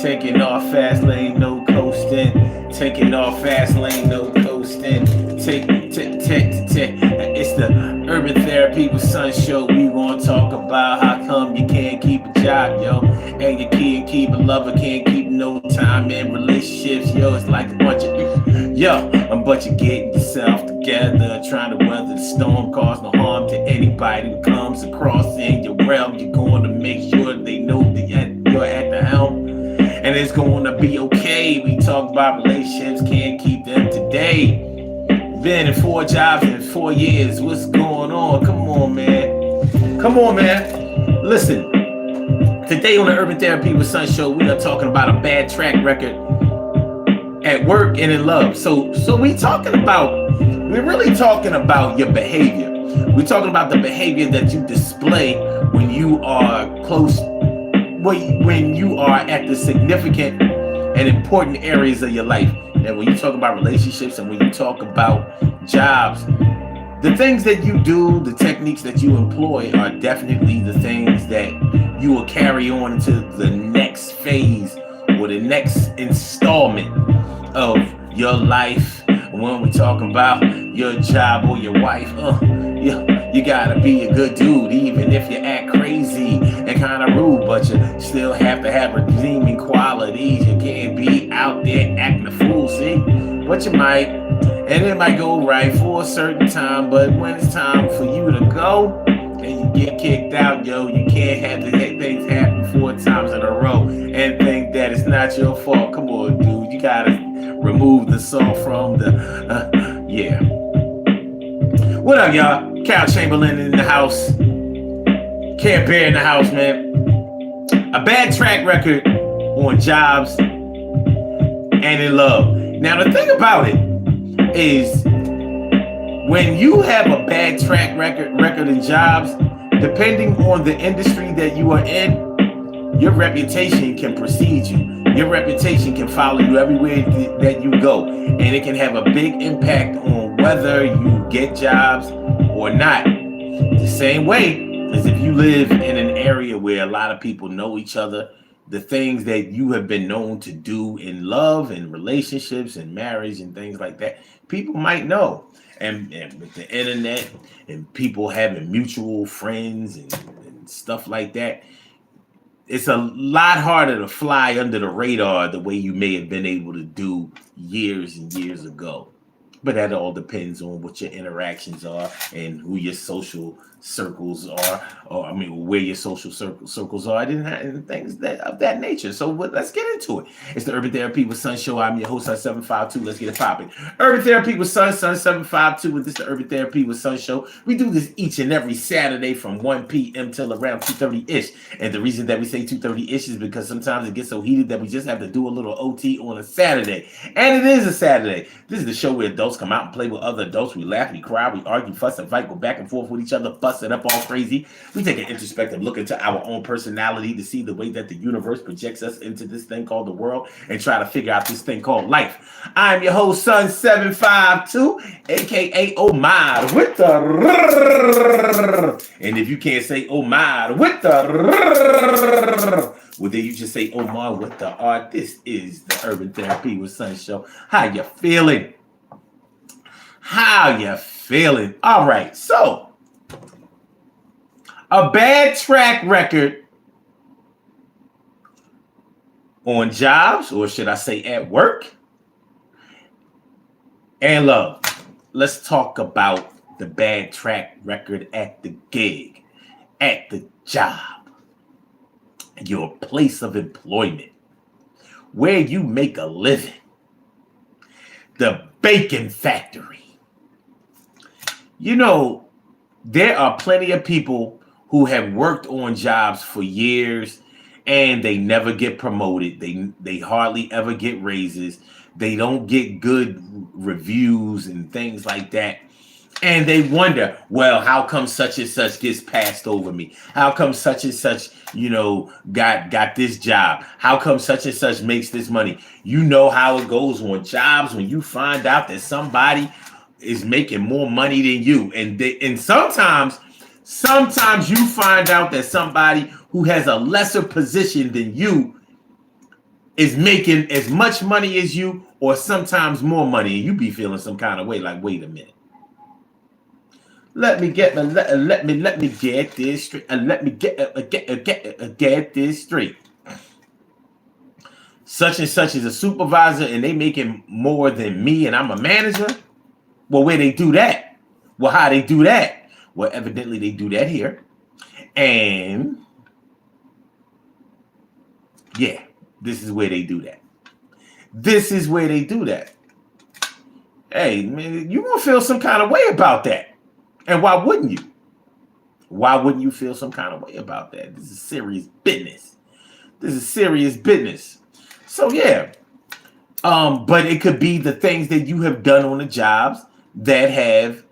Taking off fast lane, no coasting. Taking off fast lane, no coasting. It's the Urban Therapy with Sun Show. We gonna talk about how come you can't keep a job, yo, and you can't keep a lover, can't keep no time in relationships, yo. It's like a bunch of getting yourself together, trying to weather the storm, cause no harm to anybody who comes across in your realm. You're going to make sure they know that you're at the helm, and it's going to be okay. We talk about relationships, can't keep them today. Been in 4 jobs in 4 years. What's going on? Come on, man. Come on, man. Listen, today on the Urban Therapy with Sun Show, we are talking about a bad track record at work and in love. So we're really talking about your behavior. We're talking about the behavior that you display when you are close, when you are at the significant and important areas of your life. And when you talk about relationships and when you talk about jobs, the things that you do, the techniques that you employ are definitely the things that you will carry on into the next phase or the next installment of your life. When we're talking about your job or your wife, you gotta be a good dude, even if you act crazy and kind of rude, but you still have to have redeeming qualities. You can't be out there acting a fool, see? But you might, and it might go right for a certain time, but when it's time for you to go and you get kicked out, yo, you can't have the things happen 4 times in a row and think that it's not your fault. Come on, dude, you gotta remove the salt from the, yeah. What up, y'all? Cal Chamberlain in the house. Care Bear in the house, man. A bad track record on jobs and in love. Now, the thing about it is when you have a bad track record in jobs, depending on the industry that you are in, your reputation can precede you. Your reputation can follow you everywhere that you go. And it can have a big impact on whether you get jobs or not. The same way as if you live in an area where a lot of people know each other, the things that you have been known to do in love and relationships and marriage and things like that, people might know. And with the internet and people having mutual friends and stuff like that, it's a lot harder to fly under the radar the way you may have been able to do years and years ago. But that all depends on what your interactions are and who your social circles are, or I mean, where your social circles are, and things of that nature. So let's get into it. It's the Urban Therapy with Sun Show. I'm your host, Sun 752. Let's get it popping. Urban Therapy with Sun 752, and this is the Urban Therapy with Sun Show. We do this each and every Saturday from 1 p.m. till around 2:30-ish. And the reason that we say 2:30-ish is because sometimes it gets so heated that we just have to do a little OT on a Saturday. And it is a Saturday. This is the show where adults come out and play with other adults. We laugh, we cry, we argue, fuss, and fight, go back and forth with each other, bust it up all crazy. We take an introspective look into our own personality to see the way that the universe projects us into this thing called the world and try to figure out this thing called life. I'm your host, Sun 752, aka Omar with the and if you can't say Omar with the well, then you just say Omar with the R. This is the Urban Therapy with Sun Show. How you feeling? How you feeling? All right, so a bad track record on jobs, or should I say at work, and love. Let's talk about the bad track record at the gig, at the job, your place of employment, where you make a living, the bacon factory. You know, there are plenty of people who have worked on jobs for years and they never get promoted. They hardly ever get raises. They don't get good reviews and things like that. And they wonder, well, how come such and such gets passed over me? How come such and such, got this job? How come such and such makes this money? You know how it goes on jobs when you find out that somebody is making more money than you. And sometimes you find out that somebody who has a lesser position than you is making as much money as you, or sometimes more money, and you be feeling some kind of way, like, wait a minute. Let me get this straight. Let me get this straight. Such and such is a supervisor, and they making more than me, and I'm a manager. Well, where they do that? Well, how they do that? Well, evidently they do that here, and yeah, this is where they do that. This is where they do that. Hey, man, you gonna feel some kind of way about that. And why wouldn't you? Why wouldn't you feel some kind of way about that? This is serious business. This is serious business. So yeah. But it could be the things that you have done on the jobs that have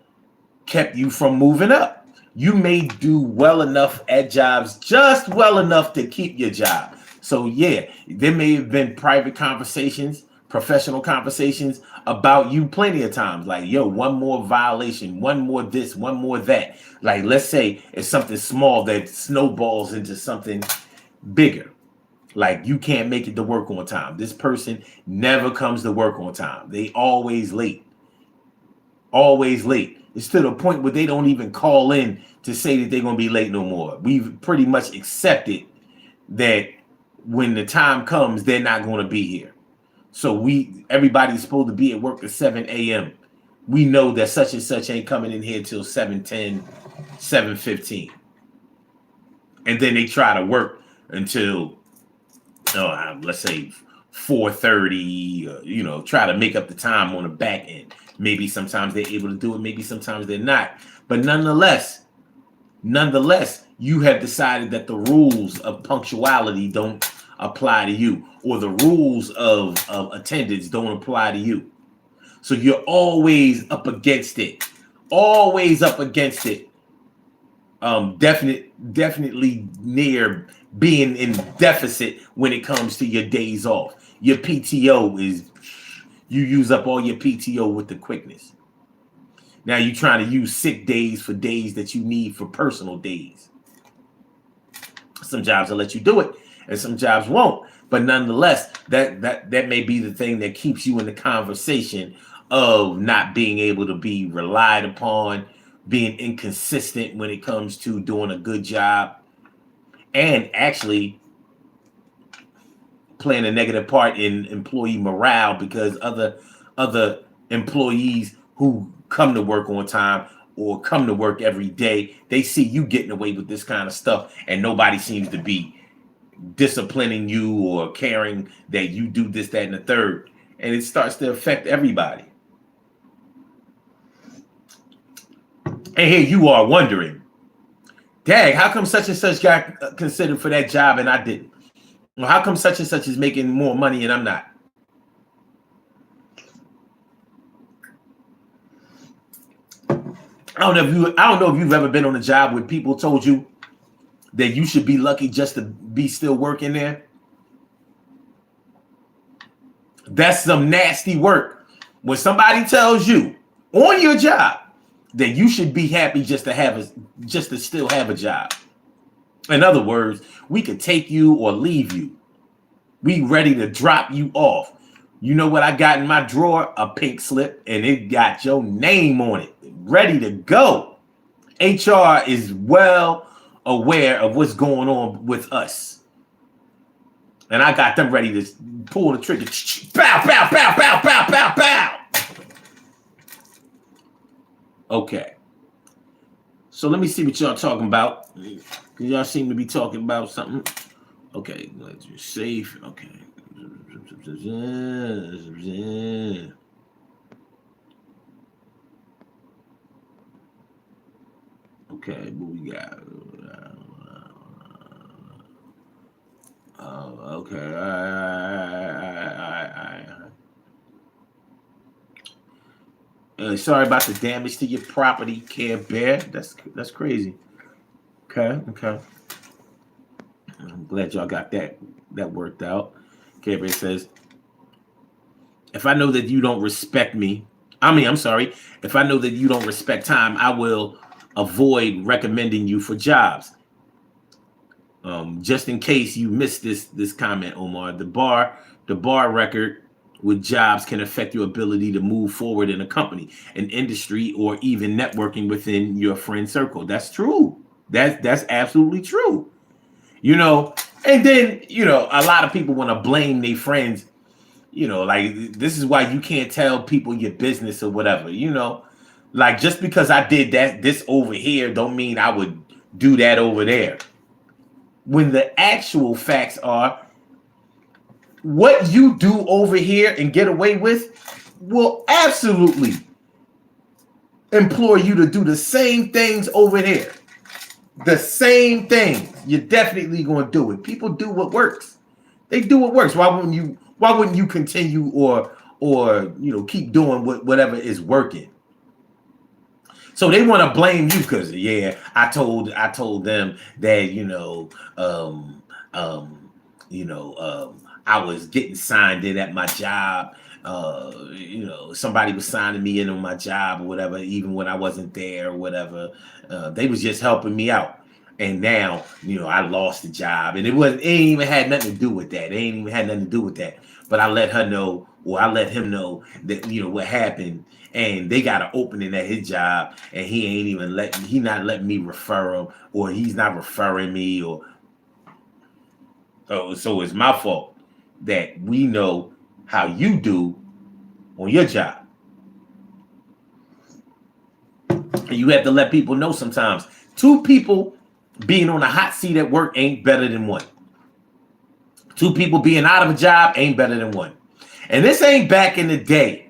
kept you from moving up. You may do well enough at jobs, just well enough to keep your job. So yeah, there may have been private conversations, professional conversations about you plenty of times. Like, yo, one more violation, one more this, one more that. Like, let's say it's something small that snowballs into something bigger. Like, you can't make it to work on time. This person never comes to work on time. They always late. Always late. It's to the point where they don't even call in to say that they're going to be late no more. We've pretty much accepted that when the time comes, they're not going to be here. So everybody's supposed to be at work at 7 a.m. We know that such and such ain't coming in here till 7:10, 7:15. And then they try to work until, let's say 4:30, try to make up the time on the back end. Maybe sometimes they're able to do it. Maybe sometimes they're not. But nonetheless, you have decided that the rules of punctuality don't apply to you, or the rules of attendance don't apply to you. So you're always up against it. Always up against it. Definitely near being in deficit when it comes to your days off. Your PTO you use up all your PTO with the quickness. Now you're trying to use sick days for days that you need for personal days. Some jobs will let you do it, and some jobs won't. But nonetheless, that may be the thing that keeps you in the conversation of not being able to be relied upon, being inconsistent when it comes to doing a good job, and actually playing a negative part in employee morale, because other employees who come to work on time or come to work every day, they see you getting away with this kind of stuff, and nobody seems to be disciplining you or caring that you do this, that, and the third. And it starts to affect everybody. And here you are wondering, dang, how come such and such got considered for that job and I didn't? Well, how come such and such is making more money and I'm not? I don't know if you've ever been on a job where people told you that you should be lucky just to be still working there. That's some nasty work. When somebody tells you on your job that you should be happy just to still have a job. In other words, we could take you or leave you. We ready to drop you off. You know what I got in my drawer? A pink slip, and it got your name on it. Ready to go. HR is well aware of what's going on with us. And I got them ready to pull the trigger. Pow, pow, pow, pow, pow, pow, pow. Okay. So let me see what y'all talking about. Y'all seem to be talking about something. Okay, let's be safe. Okay. Okay, what we got? Okay. Sorry about the damage to your property, Care Bear. That's crazy. Okay. I'm glad y'all got that worked out. Care Bear says, if I know that you don't respect me, if I know that you don't respect time, I will avoid recommending you for jobs. Just in case you missed this comment, Omar, the bar record with jobs can affect your ability to move forward in a company, an industry, or even networking within your friend circle. That's true. That's absolutely true. You know, and then a lot of people want to blame their friends. Like this is why you can't tell people your business or whatever. Like just because I did this over here, don't mean I would do that over there. When the actual facts are what you do over here and get away with will absolutely implore you to do the same things over there. The same thing. You're definitely going to do it. People do what works. They do what works. Why wouldn't you continue or keep doing whatever is working? So they want to blame you because I told them that I was getting signed in at my job. Somebody was signing me in on my job or whatever, even when I wasn't there or whatever. They was just helping me out. And now, I lost the job. And it ain't even had nothing to do with that. It ain't even had nothing to do with that. But I let her know, or I let him know that, what happened. And they got an opening at his job, and he not letting me refer him, or he's not referring me, or so it's my fault that we know how you do on your job. And you have to let people know sometimes. Two people being on a hot seat at work ain't better than one. Two people being out of a job ain't better than one. And this ain't back in the day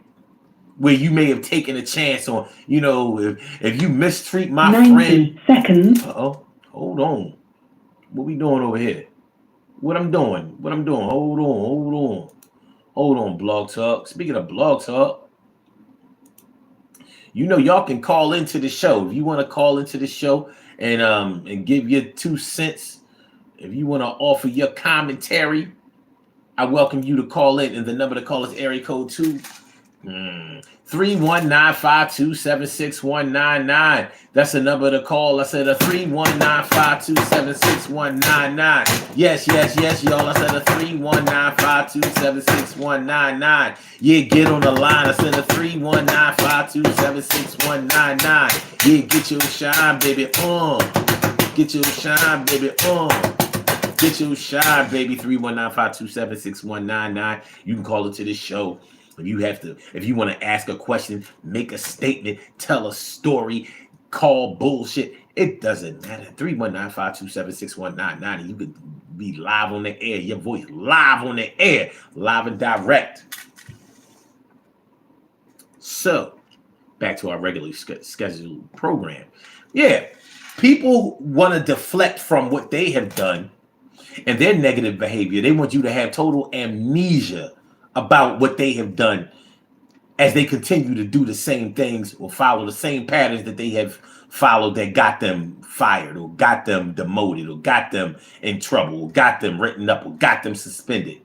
where you may have taken a chance on, if you mistreat my 90 friend. seconds. Hold on. What we doing over here? What I'm doing? Hold on, Blog Talk. Speaking of Blog Talk, y'all can call into the show. If you want to call into the show and give your 2 cents, if you want to offer your commentary, I welcome you to call in. And the number to call is area code 319-527-6199. That's the number to call. I said a 319-527-6199. Yes, y'all. I said a 319-527-6199. Yeah, get on the line. I said a 319-527-6199. Yeah, get your shine, baby, on. Get your shine, baby, on. Get your shine, baby. 319-527-6199. You can call into this show. If you want to ask a question, make a statement, tell a story, call bullshit, it doesn't matter. 319-527-6199. You could be live on the air. Your voice live on the air, live and direct. So, back to our regularly scheduled program. Yeah, people want to deflect from what they have done and their negative behavior. They want you to have total amnesia about what they have done as they continue to do the same things or follow the same patterns that they have followed that got them fired or got them demoted or got them in trouble or got them written up or got them suspended.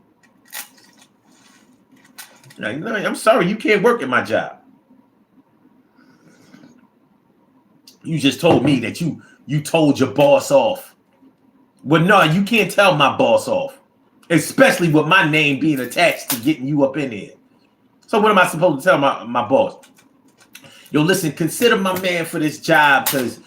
I'm sorry, you can't work at my job. You just told me that you told your boss off. Well, no, you can't tell my boss off. Especially with my name being attached to getting you up in here. So what am I supposed to tell my boss? Yo, listen, consider my man for this job because,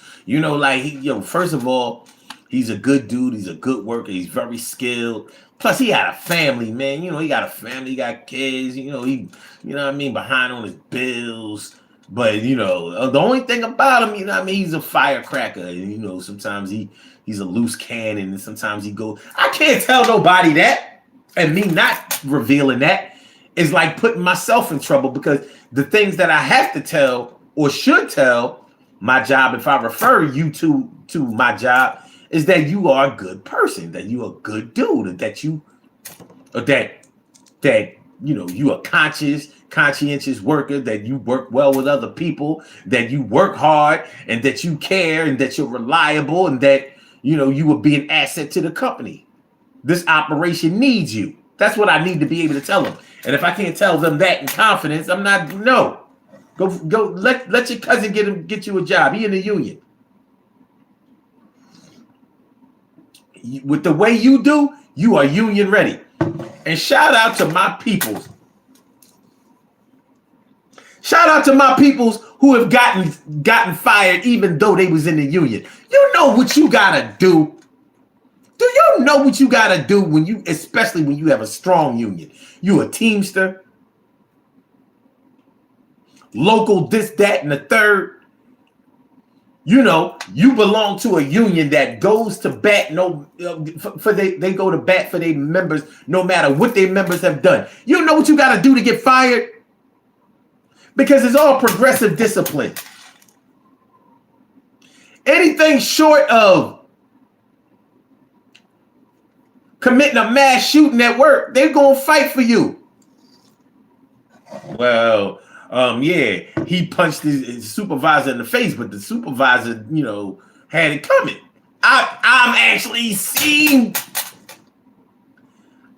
first of all, he's a good dude. He's a good worker. He's very skilled. Plus, he got a family, man. He got a family. He got kids. Behind on his bills. But, the only thing about him, he's a firecracker. And, sometimes he's a loose cannon, and sometimes he goes. I can't tell nobody that, and me not revealing that is like putting myself in trouble because the things that I have to tell or should tell my job if I refer you to my job is that you are a good person, that you are a good dude, that you a conscientious worker, that you work well with other people, that you work hard and that you care and that you're reliable and that you will be an asset to the company. This operation needs you. That's what I need to be able to tell them. And if I can't tell them that in confidence, I'm not. No, go. Let your cousin get you a job. He in the union. with the way you do, you are union ready. And shout out to my peoples. Shout out to my peoples who have gotten fired even though they was in the union. You know what you gotta do. Do you know what you gotta do when you, especially when you have a strong union? You a teamster, local this, that, and the third. You know, you belong to a union that goes to bat they go to bat for their members no matter what their members have done. You know what you got to do to get fired? Because it's all progressive discipline. Anything short of committing a mass shooting at work, they're going to fight for you. Well, yeah, he punched his supervisor in the face, but the supervisor, you know, had it coming. I'm actually seeing.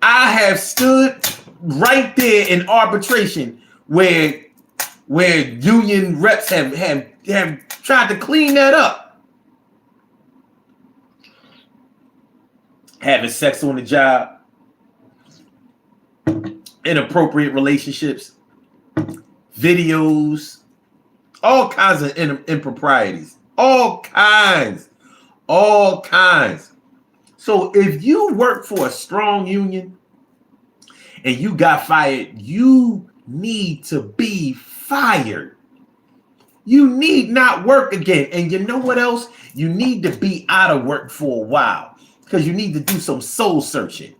I have stood right there in arbitration where union reps have tried to clean that up. Having sex on the job, inappropriate relationships, videos, all kinds of improprieties, all kinds. So if you work for a strong union and you got fired, you need to be fired. You need not work again. And you know what else? You need to be out of work for a while because you need to do some soul searching.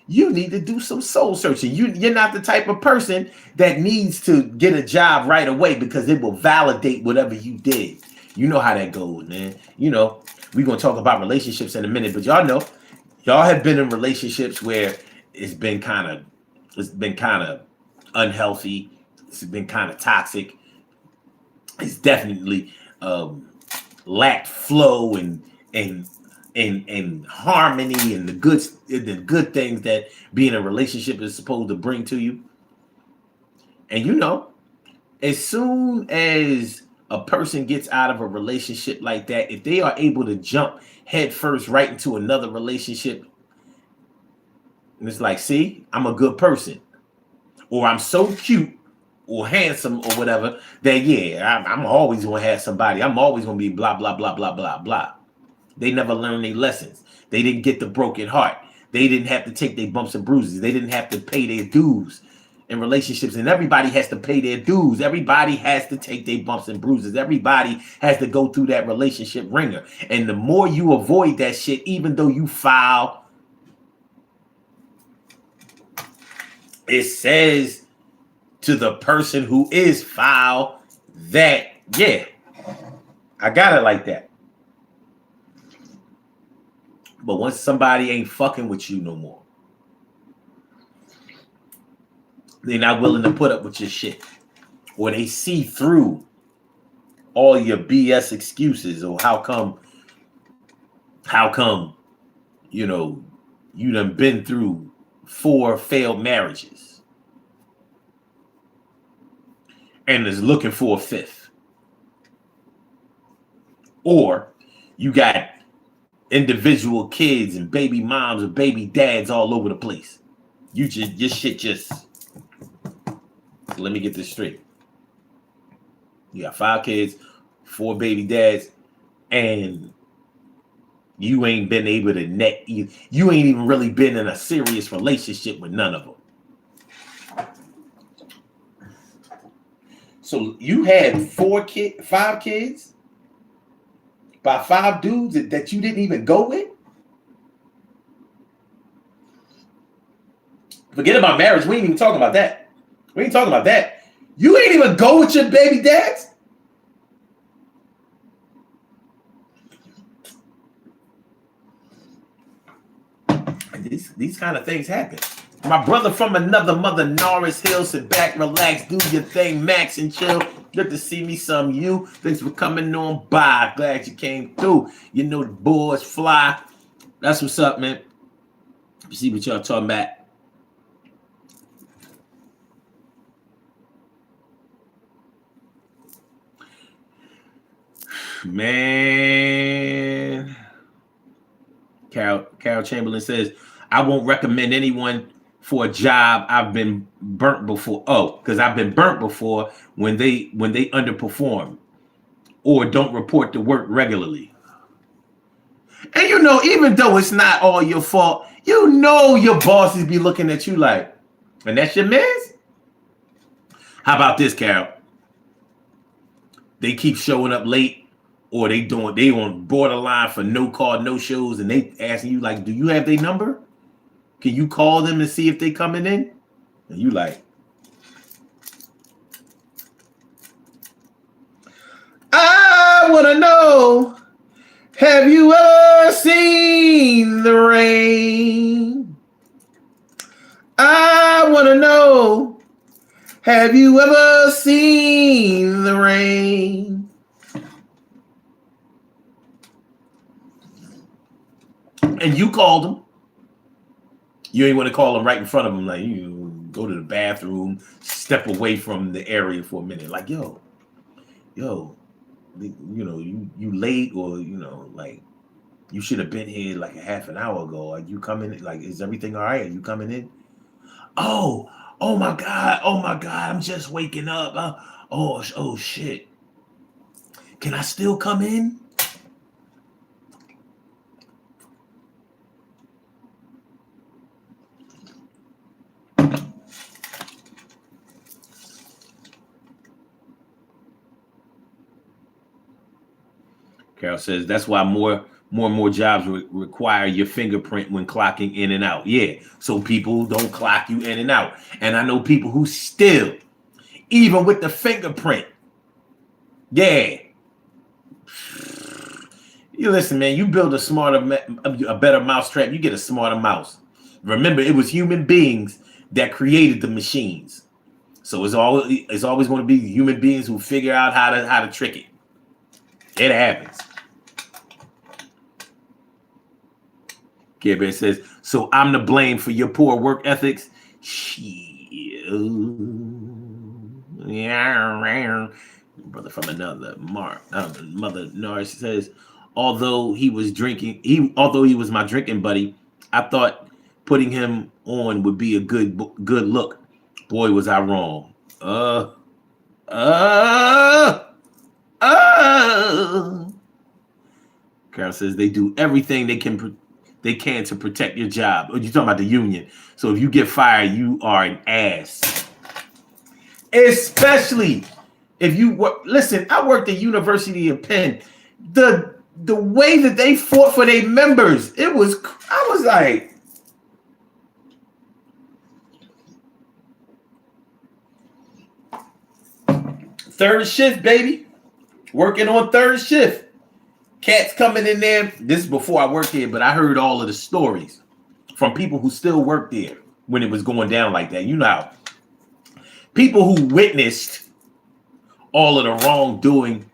You need to do some soul searching. You're not the type of person that needs to get a job right away because it will validate whatever you did. You know how that goes, man. You know, we're going to talk about relationships in a minute, but y'all know, y'all have been in relationships where it's been kind of unhealthy. It's been kind of toxic. It's definitely lacked flow and harmony and the good things that being in a relationship is supposed to bring to you. And you know, as soon as a person gets out of a relationship like that, if they are able to jump head first right into another relationship, and it's like, see, I'm a good person, or I'm so cute or handsome or whatever that, yeah, I'm always going to have somebody. I'm always going to be blah, blah, blah, blah, blah, blah. They never learned their lessons. They didn't get the broken heart. They didn't have to take their bumps and bruises. They didn't have to pay their dues in relationships. And everybody has to pay their dues. Everybody has to take their bumps and bruises. Everybody has to go through that relationship ringer. And the more you avoid that shit, even though you foul, it says to the person who is foul that, yeah, I got it like that. But once somebody ain't fucking with you no more, they're not willing to put up with your shit, or they see through all your BS excuses, or how come, you know, you done been through 4 failed marriages and is looking for a 5th, or you got individual kids and baby moms or baby dads all over the place. Your shit just, let me get this straight. You got 5 kids, 4 baby dads, and you ain't been able to you ain't even really been in a serious relationship with none of them. So you had 5 kids by 5 dudes that you didn't even go with? Forget about marriage. We ain't even talking about that. You ain't even go with your baby dads? These kind of things happen. My brother from another mother, Norris Hill, sit back, relax, do your thing, max and chill. Good to see me some you. Thanks for coming on by. Glad you came through. You know the boys fly. That's what's up, man. See what y'all talking about. Man, Carol Chamberlain says, I won't recommend anyone for a job I've been burnt before. Oh, because I've been burnt before when they underperform or don't report to work regularly. And even though it's not all your fault, your bosses be looking at you like, and that's your man's? How about this, Carol? They keep showing up late, or they on borderline for no call, no shows, and they asking you like, do you have their number? Can you call them and see if they coming in? And you like, I want to know, have you ever seen the rain? I want to know, have you ever seen the rain? And you called them. You ain't want to call them right in front of them. Like, you go to the bathroom, step away from the area for a minute. Like, yo, you late, or like, you should have been here like a half an hour ago. Are you coming? Like, is everything all right? Are you coming in? Oh my God, I'm just waking up. Oh shit. Can I still come in? Carol says that's why more and more jobs require your fingerprint when clocking in and out. Yeah, so people don't clock you in and out. And I know people who still, even with the fingerprint, yeah. You listen, man. You build a better mousetrap. You get a smarter mouse. Remember, it was human beings that created the machines. So it's always going to be human beings who figure out how to trick it. It happens. Care Bear says, so I'm to blame for your poor work ethics? Yeah. Brother from another mother Norris says, although he was my drinking buddy, I thought putting him on would be a good look. Boy, was I wrong. Carol says they do everything they can to protect your job. Oh, you're talking about the union. So if you get fired, you are an ass. Especially if you work. Listen, I worked at University of Penn. The way that they fought for their members, I was like, third shift, baby. Working on third shift. Cats coming in there. This is before I worked here, but I heard all of the stories from people who still work there when it was going down like that. You know how people who witnessed all of the wrongdoing,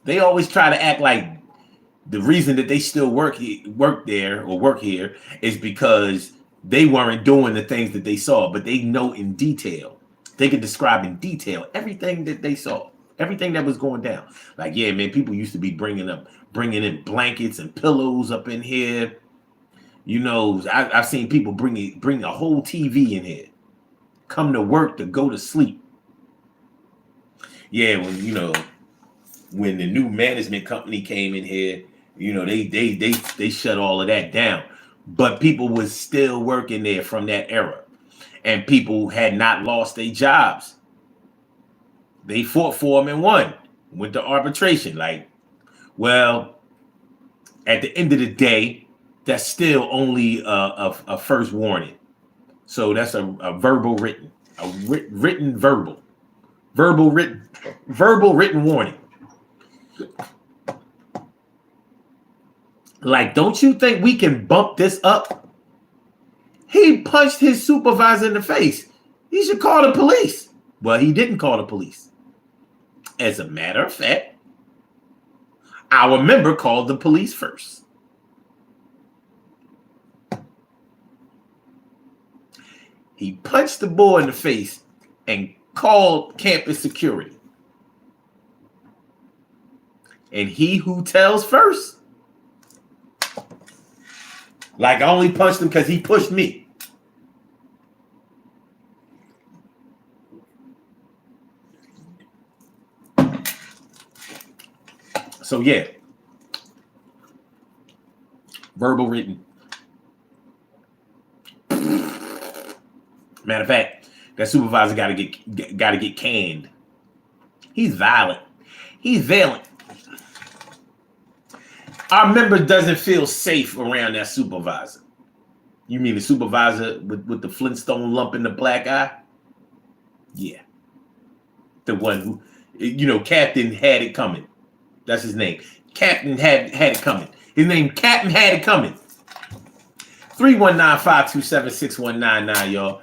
they always try to act like the reason that they still work here is because they weren't doing the things that they saw, but they know in detail. They can describe in detail everything that they saw, everything that was going down. Like, yeah, man, people used to be bringing in blankets and pillows up in here. I've seen people bring a whole TV in here, come to work to go to sleep. Yeah, when the new management company came in here, they shut all of that down. But people was still working there from that era, and people had not lost their jobs. They fought for them and won. Went to arbitration. Like, well, at the end of the day, that's still only a first warning. So that's a verbal written, verbal written warning. Like, don't you think we can bump this up? He punched his supervisor in the face. He should call the police. Well, he didn't call the police. As a matter of fact, our member called the police first. He punched the boy in the face and called campus security. And he who tells first, like I only punched him because he pushed me. So yeah, verbal, written. Matter of fact, that supervisor got to get canned. He's violent. He's violent. Our member doesn't feel safe around that supervisor. You mean the supervisor with the Flintstone lump in the black eye? Yeah. The one who, Captain had it coming. That's his name. Captain had it coming. His name, Captain had it coming. 319-527-6199, y'all.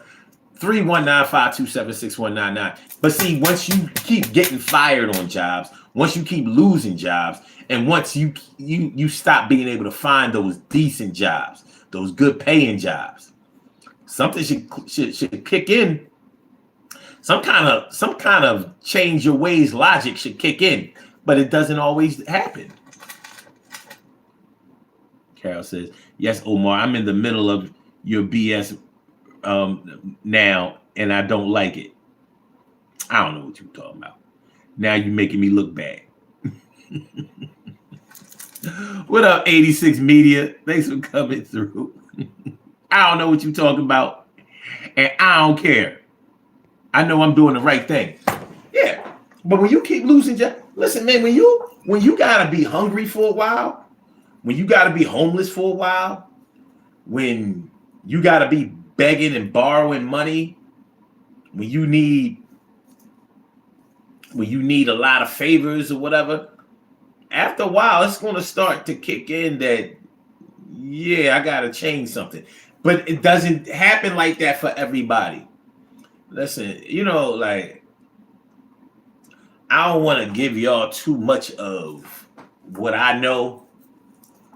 319-527-6199. But see, once you keep getting fired on jobs, once you keep losing jobs, and once you stop being able to find those decent jobs, those good paying jobs, something should kick in. Some kind of change your ways logic should kick in, but it doesn't always happen. Carol says, yes, Omar, I'm in the middle of your BS now, and I don't like it. I don't know what you're talking about. Now you're making me look bad. What up, 86 Media? Thanks for coming through. I don't know what you're talking about, and I don't care. I know I'm doing the right thing. Yeah, but when you keep losing jobs, listen, man, when you gotta be hungry for a while, when you gotta be homeless for a while, when you gotta be begging and borrowing money, when you need a lot of favors or whatever, after a while, it's going to start to kick in that, yeah, I got to change something. But it doesn't happen like that for everybody. Listen, like, I don't want to give y'all too much of what I know,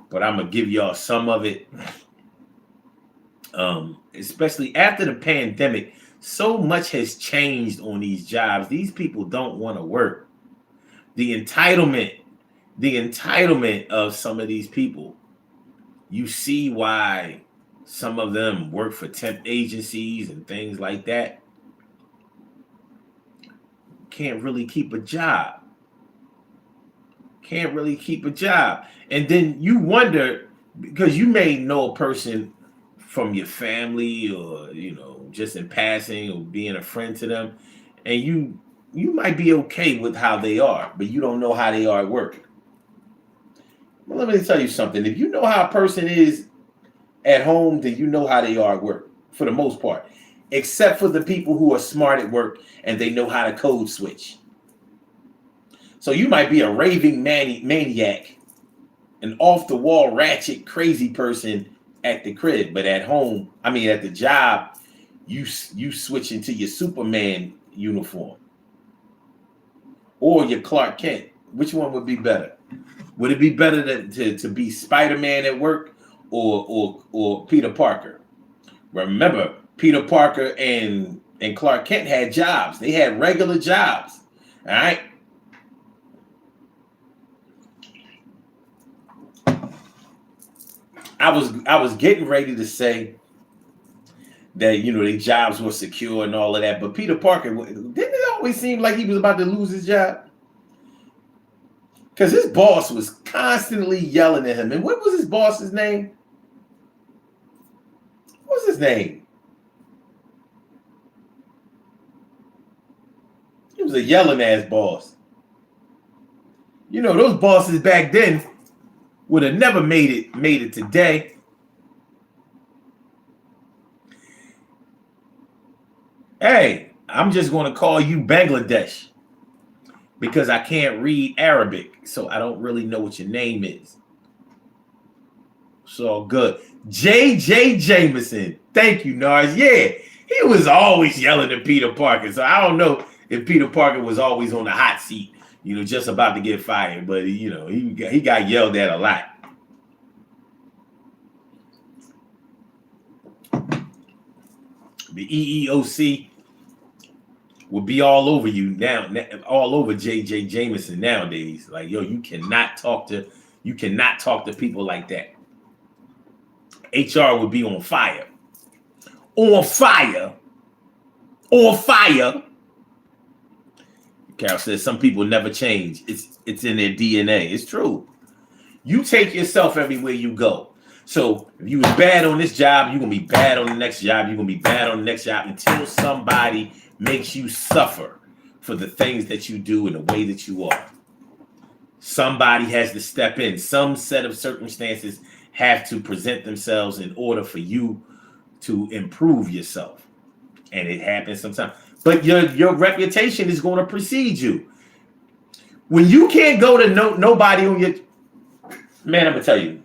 but I'm going to give y'all some of it. Especially after the pandemic, so much has changed on these jobs. These people don't want to work. The entitlement of some of these people, you see why some of them work for temp agencies and things like that. Can't really keep a job. And then you wonder, because you may know a person from your family or, just in passing or being a friend to them, and you might be okay with how they are, but you don't know how they are at work. Well, let me tell you something. If you know how a person is at home, then you know how they are at work, for the most part. Except for the people who are smart at work and they know how to code switch. So you might be a raving maniac, an off-the-wall ratchet crazy person at the crib, but at the job, you switch into your Superman uniform. Or your Clark Kent. Which one would be better? Would it be better to be Spider-Man at work or Peter Parker? Remember, Peter Parker and Clark Kent had jobs. They had regular jobs. All right? I was getting ready to say that, their jobs were secure and all of that, but Peter Parker, didn't it always seem like he was about to lose his job? Because his boss was constantly yelling at him. And what was his boss's name? What was his name? He was a yelling ass boss. Those bosses back then would have never made it today. Hey, I'm just going to call you Bangladesh, because I can't read Arabic, so I don't really know what your name is. So good. J.J. Jameson. Thank you, Nars. Yeah, he was always yelling at Peter Parker. So I don't know if Peter Parker was always on the hot seat, just about to get fired. But, he got yelled at a lot. The EEOC will be all over you now, all over JJ Jameson nowadays. Like, yo, you cannot talk to people like that. HR would be on fire. On fire. On fire. Carol says some people never change. It's in their DNA. It's true. You take yourself everywhere you go. So if you was bad on this job, you're gonna be bad on the next job. You're gonna be bad on the next job until somebody makes you suffer for the things that you do and the way that you are. Somebody has to step in. Some set of circumstances have to present themselves in order for you to improve yourself. And it happens sometimes. But your reputation is going to precede you. When you can't go to nobody on your... Man, I'm going to tell you.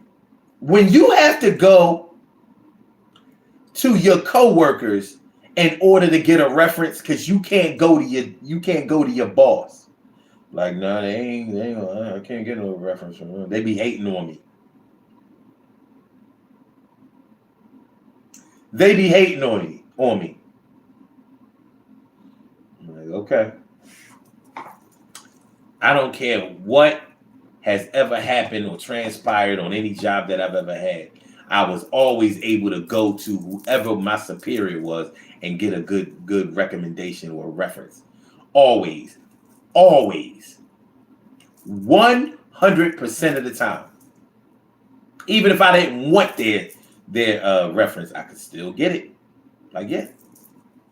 When you have to go to your coworkers in order to get a reference because you can't go to your boss. Like, no, they ain't, I can't get no reference from them. They be hating on me. They be hating on me. I'm like, okay. I don't care what has ever happened or transpired on any job that I've ever had. I was always able to go to whoever my superior was and get a good recommendation or reference. Always. 100% of the time. Even if I didn't want their reference, I could still get it. Like, yeah.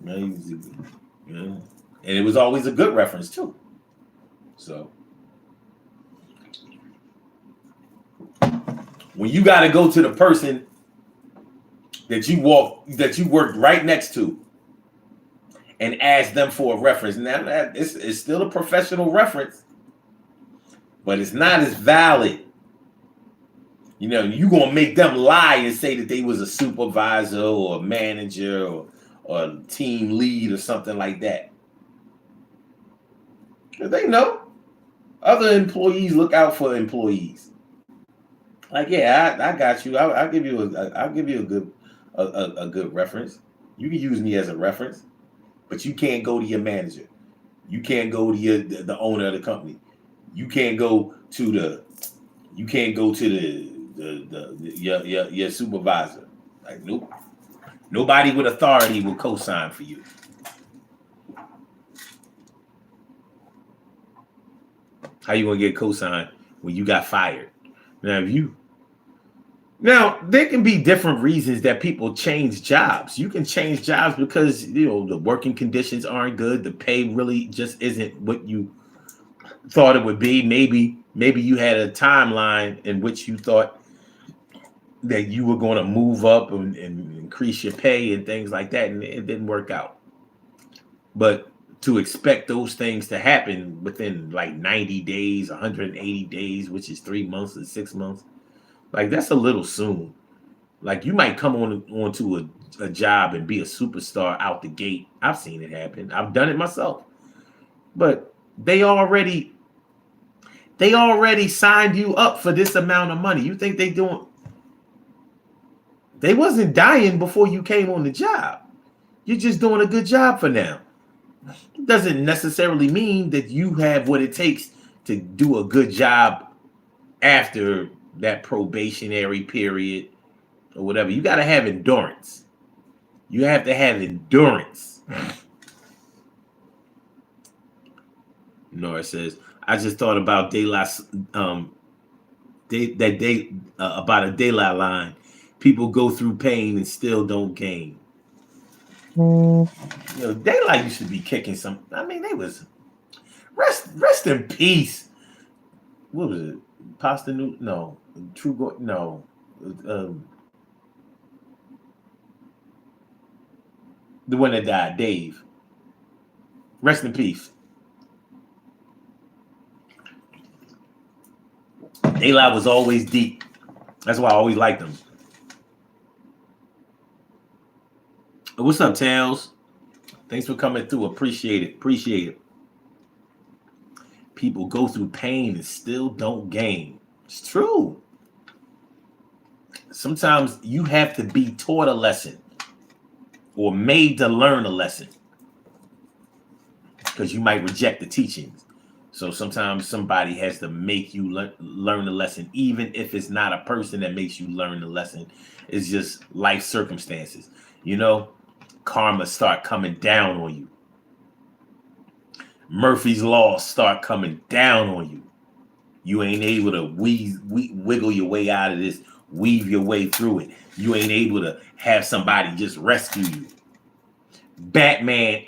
And it was always a good reference too. So when you got to go to the person that you worked right next to and ask them for a reference, now it's still a professional reference, but it's not as valid. You know, you're going to make them lie and say that they was a supervisor or a manager or a team lead or something like that. They know. Other employees look out for employees. Like, yeah, I got you. I'll give you a good reference. You can use me as a reference, but you can't go to your manager. You can't go to the owner of the company. You can't go to your supervisor. Like, nope. Nobody with authority will co-sign for you. How you gonna get co-signed when you got fired? Now there can be different reasons that people change jobs. You can change jobs because the working conditions aren't good. The pay really just isn't what you thought it would be. Maybe you had a timeline in which you thought that you were going to move up and increase your pay and things like that, and it didn't work out. But to expect those things to happen within like 90 days, 180 days, which is 3 months and 6 months, like that's a little soon. Like you might come onto a job and be a superstar out the gate. I've seen it happen. I've done it myself. But they already signed you up for this amount of money. You think they wasn't dying before you came on the job. You're just doing a good job for now. It doesn't necessarily mean that you have what it takes to do a good job after that probationary period or whatever. You got to have endurance. You have to have endurance. Nora says, I just thought about about a daylight line. People go through pain and still don't gain. Daylight used to be kicking some. I mean, they was rest in peace. What was it? Pasta New? No, True. No. The one that died, Dave. Rest in peace. Daylight was always deep. That's why I always liked them. What's up, Tails? Thanks for coming through. Appreciate it. People go through pain and still don't gain. It's true. Sometimes you have to be taught a lesson or made to learn a lesson. because you might reject the teachings. So sometimes somebody has to make you learn the lesson, even if it's not a person that makes you learn the lesson. It's just life circumstances. You know, karma start coming down on you. Murphy's Law start coming down on you. You ain't able to wiggle your way out of this, weave your way through it. You ain't able to have somebody just rescue you. Batman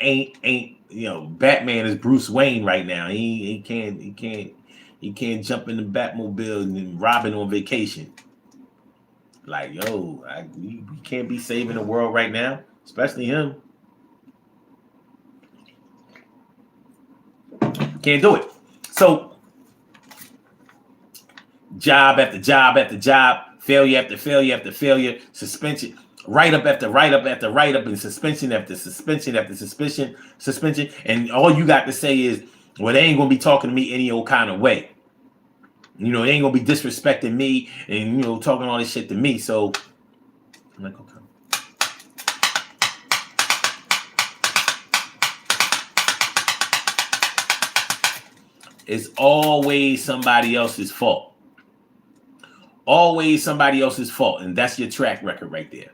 Batman is Bruce Wayne right now. He can't jump in the Batmobile and Robin on vacation. Like, yo, we can't be saving the world right now, especially him. Can't do it. So, job after job after job, failure after failure after failure, suspension, write-up after write-up after write-up, and suspension after suspension after suspension. And all you got to say is, well, they ain't going to be talking to me any old kind of way. You know, they ain't going to be disrespecting me and, you know, talking all this shit to me. So, I'm like, okay. It's always somebody else's fault. Always somebody else's fault. And that's your track record right there.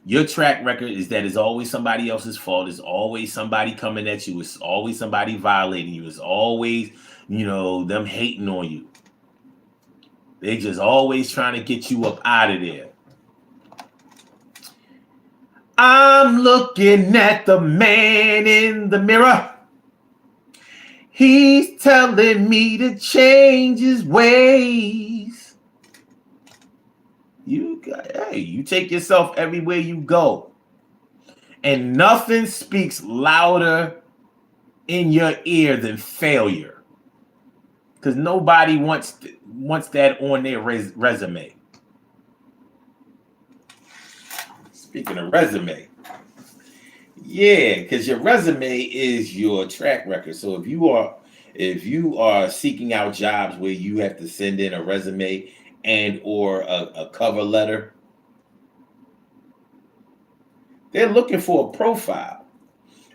Your track record is that it's always somebody else's fault. It's always somebody coming at you. It's always somebody violating you. It's always, you know, them hating on you. They just always trying to get you up out of there. I'm looking at the man in the mirror. He's telling me to change his ways. You take yourself everywhere you go. And nothing speaks louder in your ear than failure. Because nobody wants that on their resume. Speaking of resume. Yeah, because your resume is your track record. So if you are seeking out jobs where you have to send in a resume and or a cover letter, they're looking for a profile.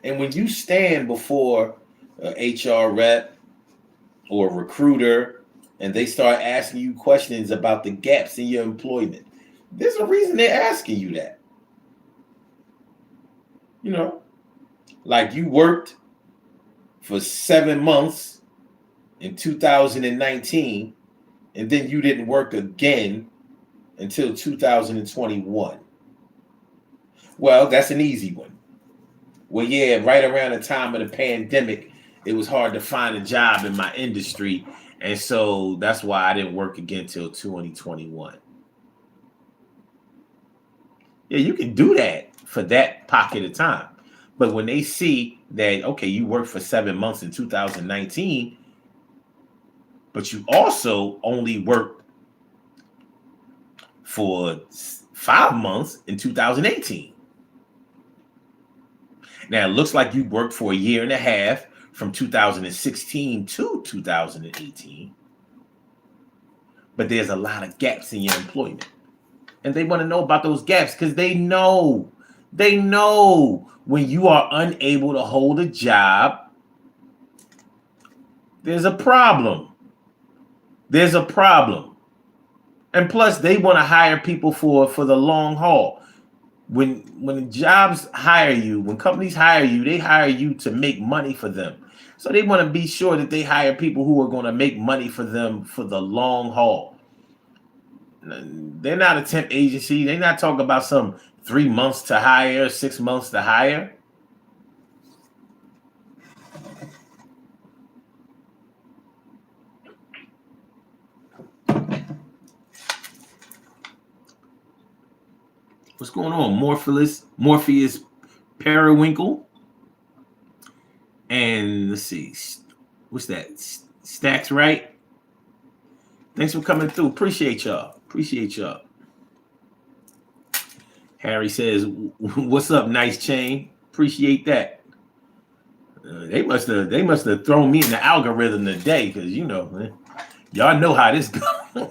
And when you stand before an HR rep or a recruiter and they start asking you questions about the gaps in your employment, there's a reason they're asking you that. You know, like you worked for 7 months in 2019, and then you didn't work again until 2021. Well, that's an easy one. Well, yeah, right around the time of the pandemic, it was hard to find a job in my industry, and so that's why I didn't work again until 2021. Yeah, you can do that for that pocket of time. But when they see that, okay, you worked for 7 months in 2019, but you also only worked for 5 months in 2018. Now, it looks like you worked for a year and a half from 2016 to 2018. But there's a lot of gaps in your employment. And they want to know about those gaps because they know when you are unable to hold a job, there's a problem. There's a problem. And plus, they want to hire people for the long haul. When jobs hire you, when companies hire you, they hire you to make money for them. So they want to be sure that they hire people who are going to make money for them for the long haul. They're not a temp agency. They're not talking about some 3 months to hire, 6 months to hire. What's going on? Morpheus Periwinkle. And let's see. What's that? Stacks right? Thanks for coming through. Appreciate y'all. Harry says, "What's up, nice chain?" Appreciate that. They must have thrown me in the algorithm today, because y'all know how this goes.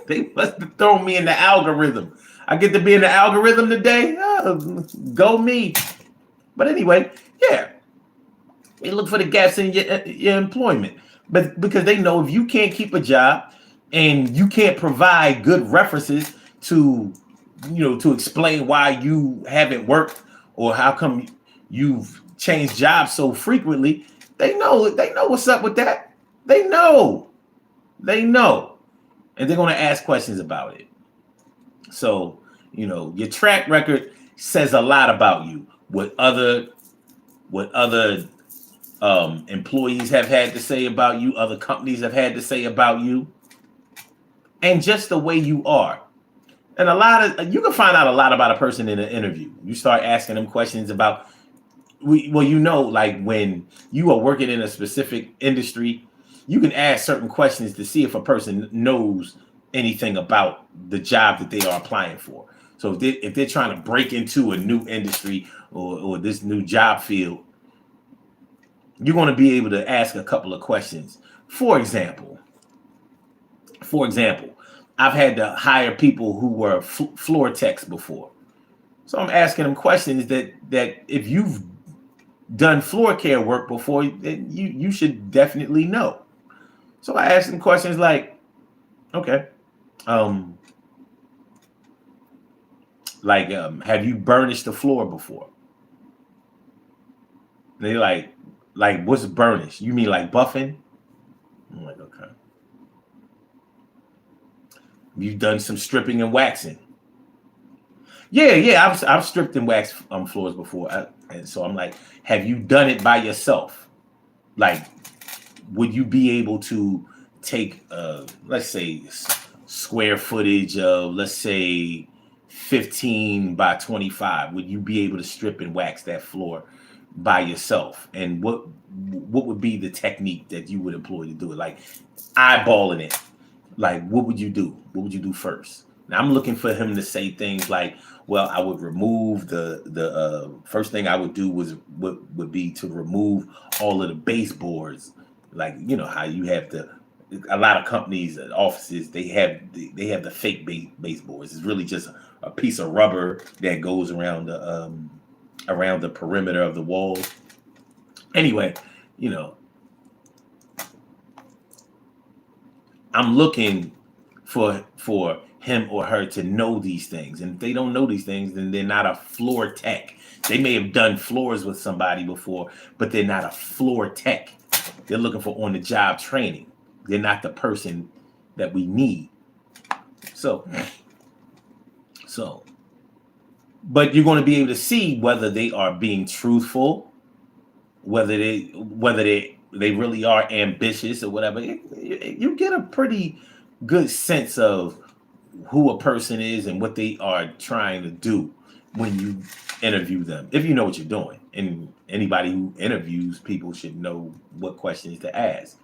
They must have thrown me in the algorithm. I get to be in the algorithm today. Oh, go me. But anyway, yeah. They look for the gaps in your employment, but because they know if you can't keep a job and you can't provide good references to, to explain why you haven't worked or how come you've changed jobs so frequently, they know what's up with that. They know, and they're going to ask questions about it. So your track record says a lot about you. What other employees have had to say about you, other companies have had to say about you, and just the way you are. And you can find out a lot about a person in an interview. You start asking them questions about, like when you are working in a specific industry, you can ask certain questions to see if a person knows anything about the job that they are applying for. So if they're trying to break into a new industry or this new job field, you're going to be able to ask a couple of questions. For example, I've had to hire people who were floor techs before. So I'm asking them questions that if you've done floor care work before, then you should definitely know. So I asked them questions like, okay, have you burnished the floor before? And they like what's burnish? You mean like buffing? I'm like, okay. You've done some stripping and waxing. Yeah. I've stripped and waxed floors before, and so I'm like, have you done it by yourself? Like, would you be able to take, let's say, square footage of, let's say, 15 by 25? Would you be able to strip and wax that floor by yourself? And what would be the technique that you would employ to do it? Like eyeballing it. Like, what would you do? What would you do first? Now I'm looking for him to say things like, well, I would remove the first thing I would do would be to remove all of the baseboards. Like, how you have a lot of companies and offices, they have the fake baseboards. It's really just a piece of rubber that goes around the perimeter of the walls. Anyway, I'm looking for him or her to know these things. And if they don't know these things, then they're not a floor tech. They may have done floors with somebody before, but they're not a floor tech. They're looking for on-the-job training. They're not the person that we need. So, but you're going to be able to see whether they are being truthful, whether they really are ambitious or whatever. You get a pretty good sense of who a person is and what they are trying to do when you interview them, if you know what you're doing. And anybody who interviews people should know what questions to ask.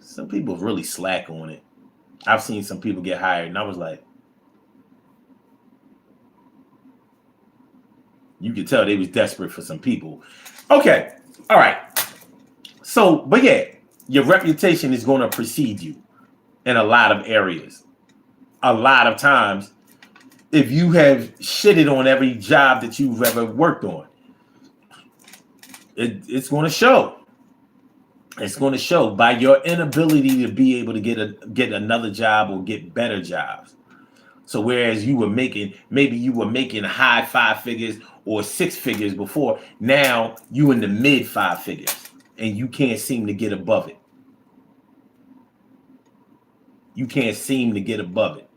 Some people really slack on it. I've seen some people get hired and I was like, you could tell they was desperate for some people. Okay. All right. So, but yeah, your reputation is going to precede you in a lot of areas. A lot of times, if you have shitted on every job that you've ever worked on, it's going to show. It's going to show by your inability to be able to get another job or get better jobs. So whereas maybe you were making high 5 figures or 6 figures before, now you in the mid 5 figures and you can't seem to get above it. You can't seem to get above it.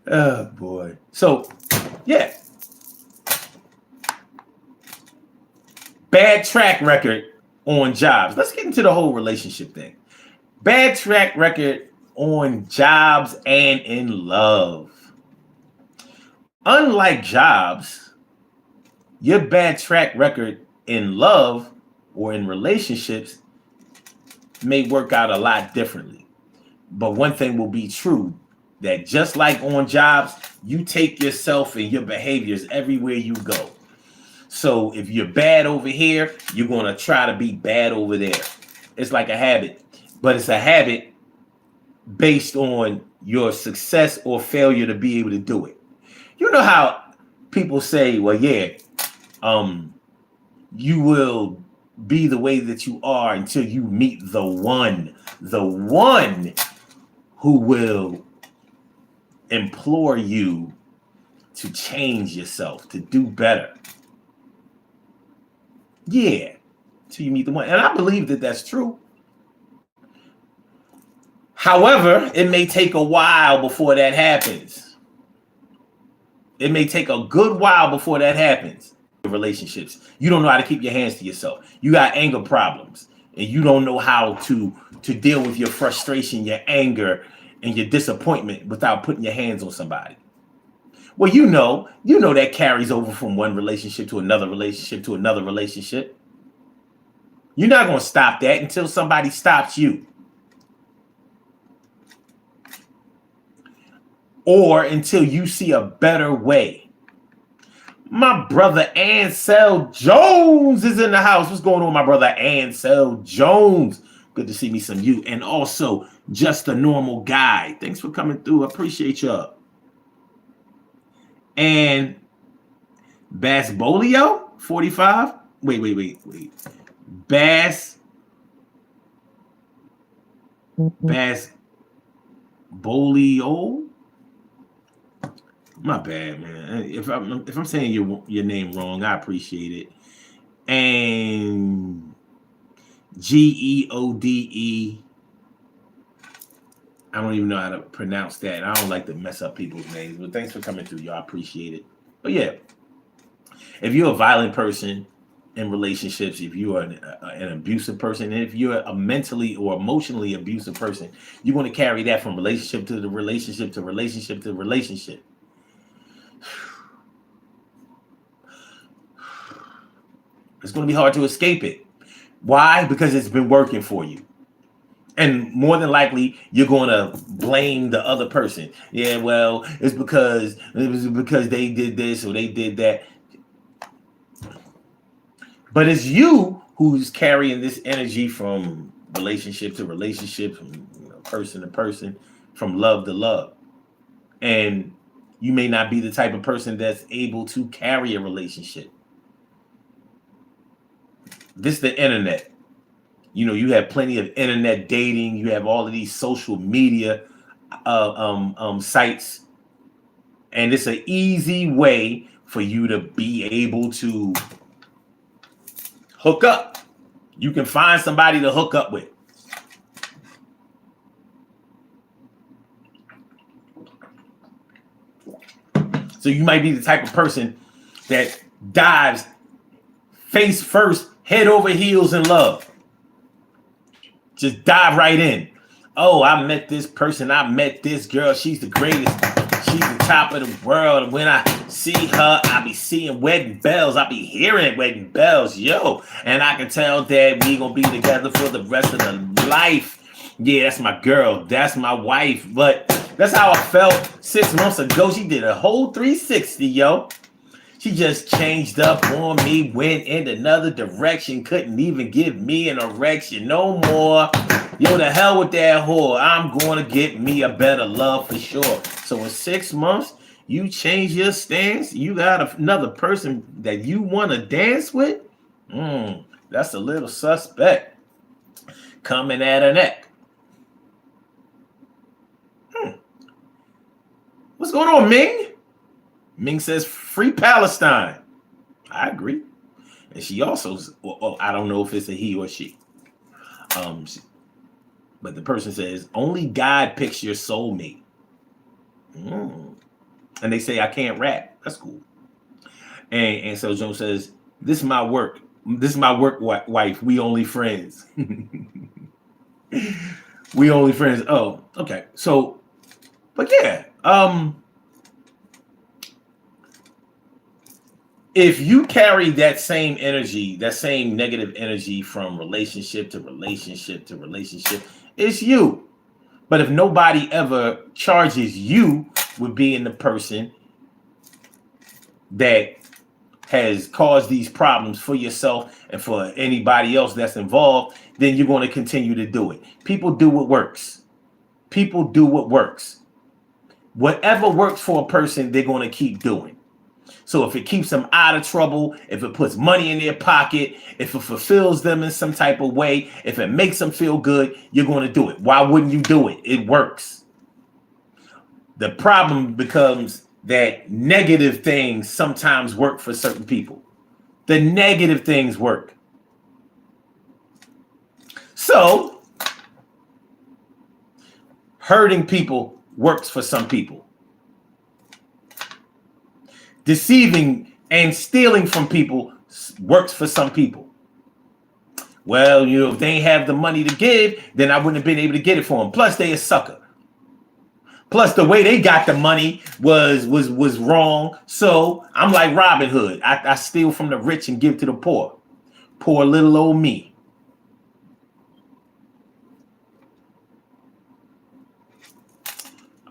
Oh boy. So yeah. Bad track record on jobs. Let's get into the whole relationship thing. Bad track record on jobs and in love. Unlike jobs, your bad track record in love or in relationships may work out a lot differently. But one thing will be true, that just like on jobs, you take yourself and your behaviors everywhere you go. So if you're bad over here, you're going to try to be bad over there. It's like a habit, but it's a habit based on your success or failure to be able to do it. You know how people say, well, yeah, you will be the way that you are until you meet the one who will implore you to change yourself, to do better. Yeah, till you meet the one. And I believe that that's true. However, it may take a while before that happens. It may take a good while before that happens. Relationships. You don't know how to keep your hands to yourself. You got anger problems, and you don't know how to deal with your frustration, your anger, and your disappointment without putting your hands on somebody. Well, you know that carries over from one relationship to another relationship to another relationship. You're not going to stop that until somebody stops you. Or until you see a better way. My brother Ansel Jones is in the house. What's going on, my brother Ansel Jones? Good to see me some you. And also, Just a Normal Guy. Thanks for coming through. I appreciate y'all. And Bassbolio, 45. Wait. Bassbolio. My bad, man. If I'm saying your name wrong, I appreciate it. And Geode. I don't even know how to pronounce that. I don't like to mess up people's names, but thanks for coming through, y'all. I appreciate it. But yeah, if you're a violent person in relationships, if you are an abusive person, and if you're a mentally or emotionally abusive person, you want to carry that from relationship to the relationship to relationship to relationship. It's going to be hard to escape it. Why? Because it's been working for you. And more than likely, you're going to blame the other person. Yeah, well, it was because they did this or they did that. But it's you who's carrying this energy from relationship to relationship, from person to person, from love to love. And you may not be the type of person that's able to carry a relationship. This is the internet. You have plenty of internet dating. You have all of these social media sites. And it's an easy way for you to be able to hook up. You can find somebody to hook up with. So you might be the type of person that dives face first, head over heels in love. Just dive right in. Oh, I met this person. I met this girl. She's the greatest. She's the top of the world. And when I see her, I be seeing wedding bells. I be hearing wedding bells. Yo. And I can tell that we going to be together for the rest of the life. Yeah, that's my girl. That's my wife. But that's how I felt 6 months ago. She did a whole 360, yo. She just changed up on me, went in another direction, couldn't even give me an erection no more. Yo, the hell with that whore. I'm going to get me a better love for sure. So in 6 months, you change your stance. You got another person that you want to dance with. That's a little suspect. Coming at her neck. What's going on, Ming? Ming says, free Palestine. I agree. And she also, I don't know if it's a he or she. But the person says, only God picks your soulmate. And they say, I can't rap. That's cool. And so Jones says, this is my work. This is my work wife. We only friends. We only friends. Oh, okay. So, but yeah. If you carry that same energy, that same negative energy from relationship to relationship to relationship, it's you. But if nobody ever charges you with being the person that has caused these problems for yourself and for anybody else that's involved, then you're going to continue to do it. People do what works. People do what works. Whatever works for a person, they're going to keep doing. So if it keeps them out of trouble, if it puts money in their pocket, if it fulfills them in some type of way, if it makes them feel good, you're going to do it. Why wouldn't you do it? It works. The problem becomes that negative things sometimes work for certain people. The negative things work. So hurting people works for some people. Deceiving and stealing from people works for some people. Well, if they ain't have the money to give, then I wouldn't have been able to get it for them. Plus, they a sucker. Plus, the way they got the money was wrong. So I'm like Robin Hood. I steal from the rich and give to the poor. Poor little old me.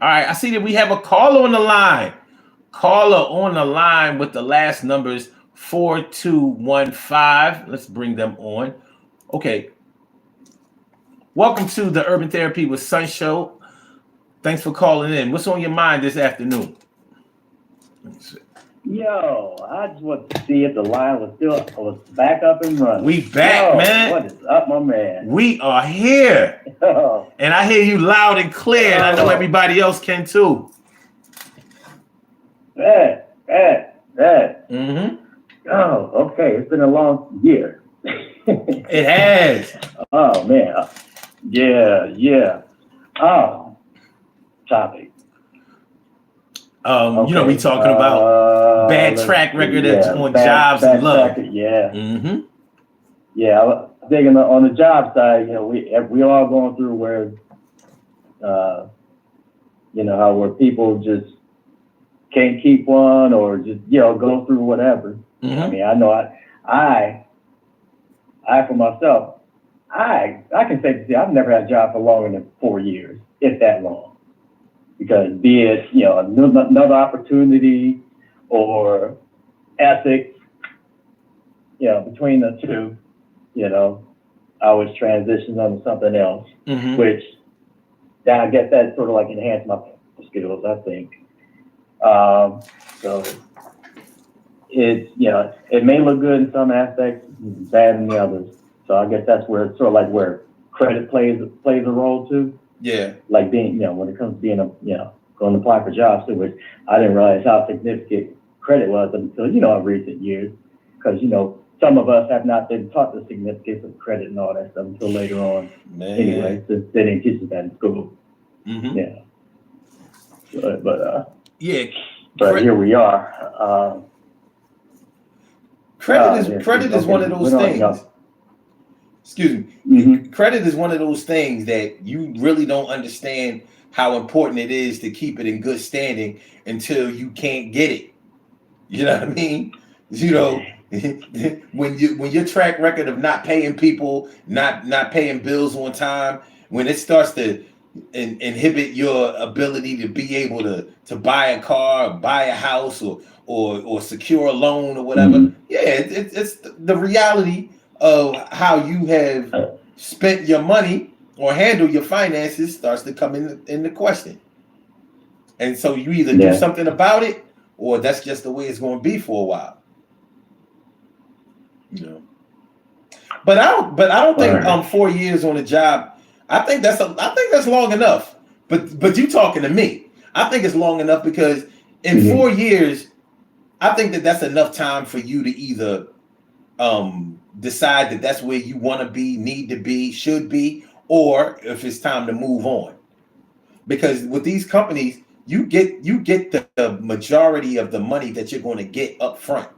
All right, I see that we have a caller on the line. Caller on the line with the last numbers 4215. Let's bring them on. Okay. Welcome to the Urban Therapy with Sun Show. Thanks for calling in. What's on your mind this afternoon? Yo, I just want to see if the line was back up and running. We back, man. What is up, my man? We are here. And I hear you loud and clear, and I know everybody else can too. That. Mm-hmm. Oh, okay. It's been a long year. It has. Oh, man. Yeah. Oh, topic. Okay. We talking about bad track record on jobs and love. Yeah. Mm-hmm. Yeah, I think on the job side, we all going through where, where people just can't keep one or just go through whatever. Mm-hmm. I mean, I know I for myself, I can say I've never had a job for longer than 4 years, if that long, because be it another opportunity or ethics, between the two, I was transitioned onto something else, mm-hmm. which I guess that sort of like enhanced my skills, I think. So it may look good in some aspects, bad in the others. So I guess that's where it's sort of like where credit plays a role too. Yeah. Like being, when it comes to being going to apply for jobs too, which I didn't realize how significant credit was until, in recent years. Because, some of us have not been taught the significance of credit and all that stuff until later on. Man. Anyway, since they didn't teach us that in school. Mm-hmm. Yeah. But here we are. Credit is one of those things. Excuse me. Mm-hmm. Credit is one of those things that you really don't understand how important it is to keep it in good standing until you can't get it. You know what I mean? When your track record of not paying people, not paying bills on time, when it starts to inhibit your ability to be able to buy a car, or buy a house, or secure a loan or whatever. Mm-hmm. Yeah, it's the reality of how you have spent your money or handled your finances starts to come into question. And so you either do something about it, or that's just the way it's going to be for a while. But I don't think 4 years on a job. I think that's long enough. But you talking to me? I think it's long enough because in 4 years, I think that's enough time for you to either decide that that's where you want to be, need to be, should be, or if it's time to move on. Because with these companies, you get the majority of the money that you're going to get up front.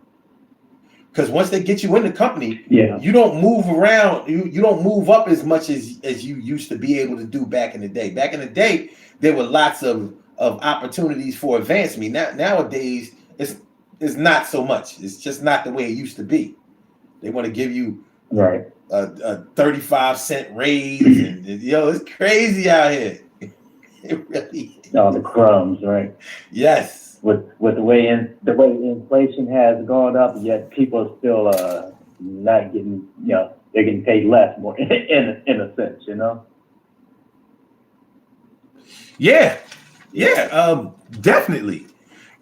Because once they get you in the company, you don't move around. You don't move up as much as you used to be able to do back in the day. Back in the day, there were lots of opportunities for advancement. Nowadays, it's not so much. It's just not the way it used to be. They want to give you a 35-cent raise, and it's crazy out here. It really is. Oh, the crumbs, right? Yes. With the way inflation has gone up, yet people are still not getting, they're getting paid less, more in a sense, Yeah, definitely.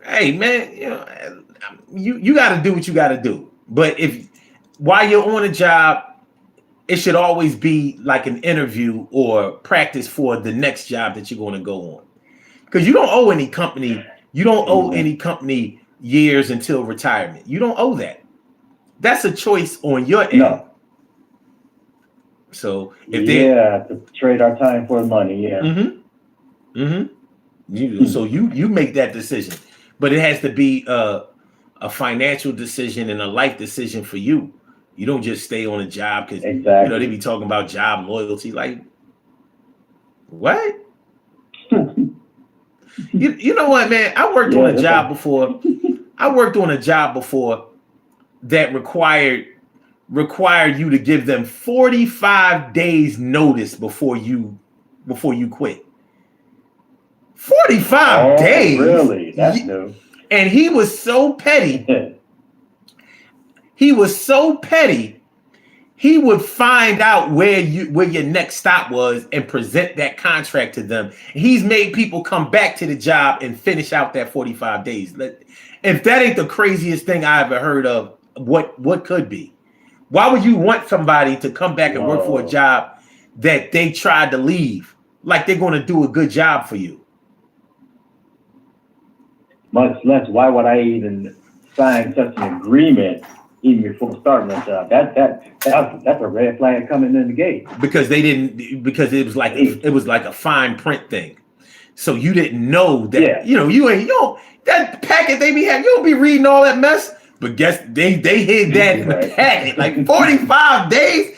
hey man, you got to do what you got to do. But if while you're on a job, it should always be like an interview or practice for the next job that you're going to go on. Because you don't owe any company, you don't owe any company years until retirement. You don't owe that. That's a choice on your end. No. So if they to trade our time for money, so you make that decision, but it has to be a financial decision and a life decision for you. You don't just stay on a job because they be talking about job loyalty. Like, what? you know what, man? I worked on a job before. I worked on a job before that required you to give them 45 days notice before you quit. 45 days. Really? That's new. And he was so petty. He was so petty. He would find out where your next stop was and present that contract to them. He's made people come back to the job and finish out that 45 days. If that ain't the craziest thing I ever heard of, what could be? Why would you want somebody to come back and work for a job that they tried to leave? Like they're going to do a good job for you. Much less, why would I even sign such an agreement even before starting a job? That's a red flag coming in the gate. Because it was like a fine print thing. So you didn't know that that packet they be having, you don't be reading all that mess. But guess they hid that in the packet. Like 45 days?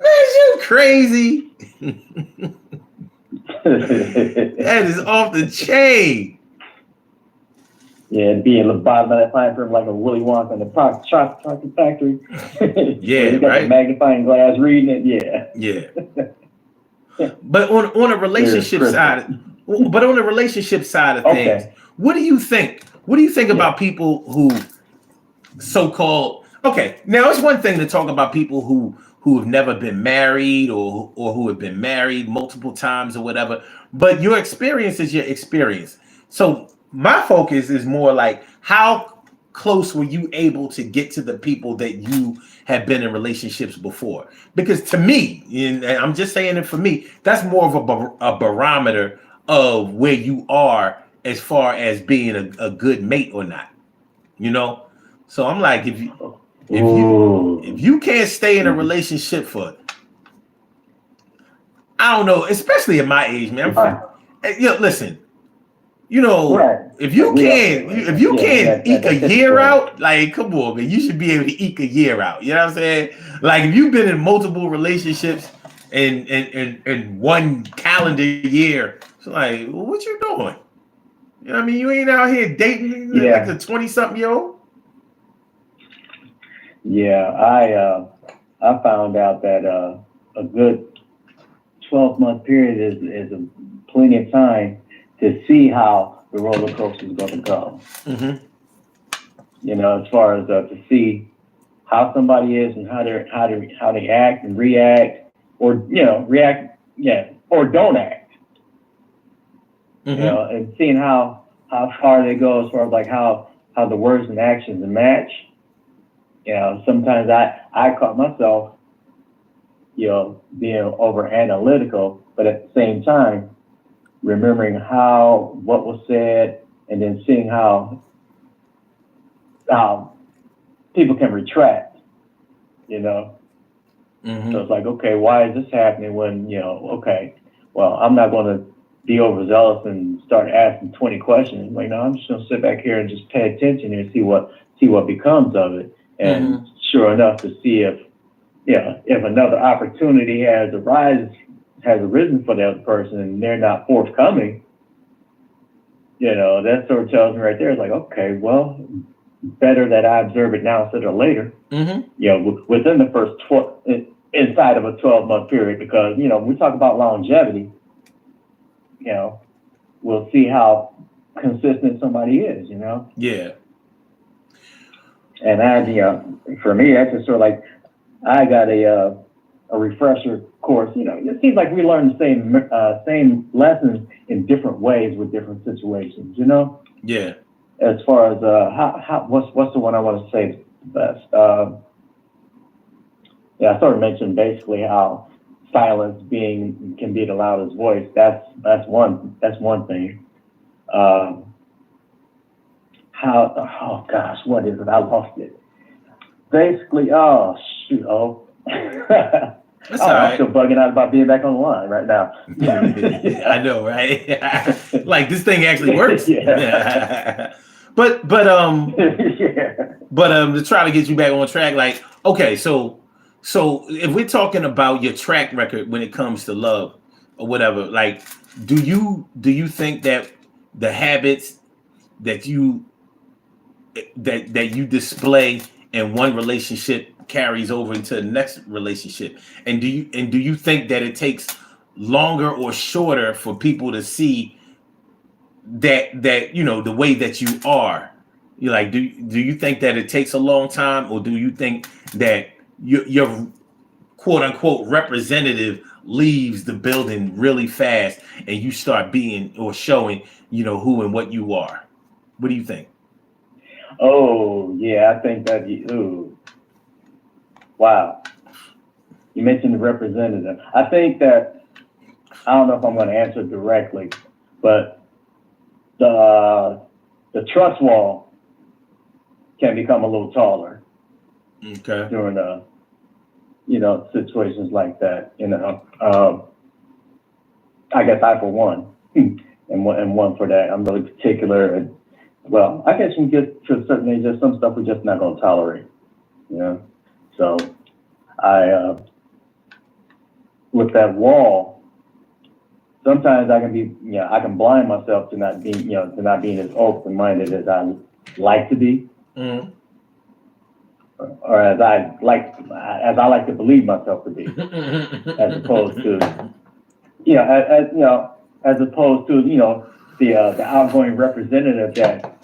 Man, you crazy. That is off the chain. Yeah, and being the bottom of that fine print like a Willy Wonka in the chocolate factory. Yeah, you got right. The magnifying glass reading it. Yeah. But on a relationship side, of things, what do you think? What do you think about people who so-called? Okay, now it's one thing to talk about people who have never been married or who have been married multiple times or whatever. But your experience is your experience. So my focus is more like, how close were you able to get to the people that you have been in relationships before? Because to me, and I'm just saying it for me, that's more of a barometer of where you are as far as being a good mate or not. So I'm like, if you can't stay in a relationship for, I don't know, especially at my age, man. Listen. If you can't eke a year out, like, come on, man, you should be able to eke a year out. You know what I'm saying? Like, if you've been in multiple relationships in one calendar year, it's like, well, what you doing? You know what I mean? You ain't out here dating like a 20-something-year-old. Yeah, I found out that a good 12-month period is plenty of time to see how the roller coaster is going to go. As far as to see how somebody is and how they act and react, or react, or don't act. And seeing how far they go as far as like how the words and actions match. Sometimes I caught myself, being over analytical, but at the same time, remembering what was said, and then seeing how people can retract, So it's like, okay, why is this happening when, well, I'm not going to be overzealous and start asking 20 questions. Like, no, I'm just going to sit back here and just pay attention and see what becomes of it. And sure enough, to see if another opportunity has arisen for the other person and they're not forthcoming, that sort of tells me right there, it's like, okay, well, better that I observe it now instead of later. Within the first inside of a 12-month period, because we talk about longevity. We'll see how consistent somebody is. Yeah. And for me, that's just sort of like, I got a refresher course. It seems like we learn the same lessons in different ways with different situations. Yeah. as far as what's the one I want to say best? Yeah, I sort of mentioned basically how silence can be the loudest voice. That's one thing. Oh gosh, what is it? I lost it. Basically, oh shoot, oh. That's all right. I'm still bugging out about being back on the line right now. I know, right? Like this thing actually works. Yeah. but Yeah. to try to get you back on track, like, okay, so if we're talking about your track record when it comes to love or whatever, like, do you think that the habits that you display in one relationship carries over into the next relationship, and do you think that it takes longer or shorter for people to see that you know the way that you are? You like, do you think that it takes a long time, or do you think that your quote unquote representative leaves the building really fast and you start being or showing, you know, who and what you are? What do you think? Oh yeah, I think that ooh, wow. You mentioned the representative. I think that I don't know if I'm going to answer directly, but the trust wall can become a little taller. Okay. During situations like that. I guess I for one, and one for that. I'm really particular. And, well, I guess you can get to a certain age. There's some stuff we're just not going to tolerate. You know, so I with that wall. Sometimes I can be, I can blind myself to not being as open-minded as I like to be, or as I like to believe myself to be, as opposed to, as opposed to, the outgoing representative that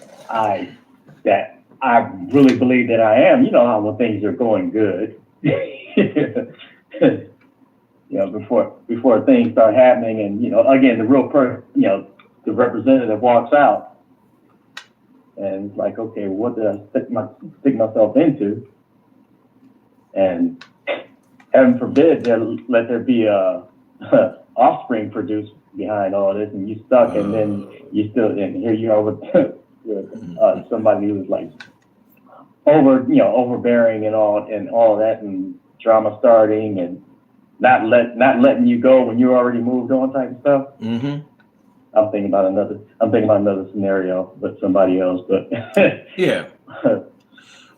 I really believe that I am. You know how when things are going good. Before things start happening, and again, the real person, the representative walks out, and it's like, okay, what did I stick myself into? And heaven forbid, let there be a offspring produced behind all this, and you stuck, and then you still, and here you are with somebody who's like overbearing and all that, and drama starting, and not letting you go when you're already moved on type of stuff. Mm-hmm. I'm thinking about another scenario with somebody else, but yeah.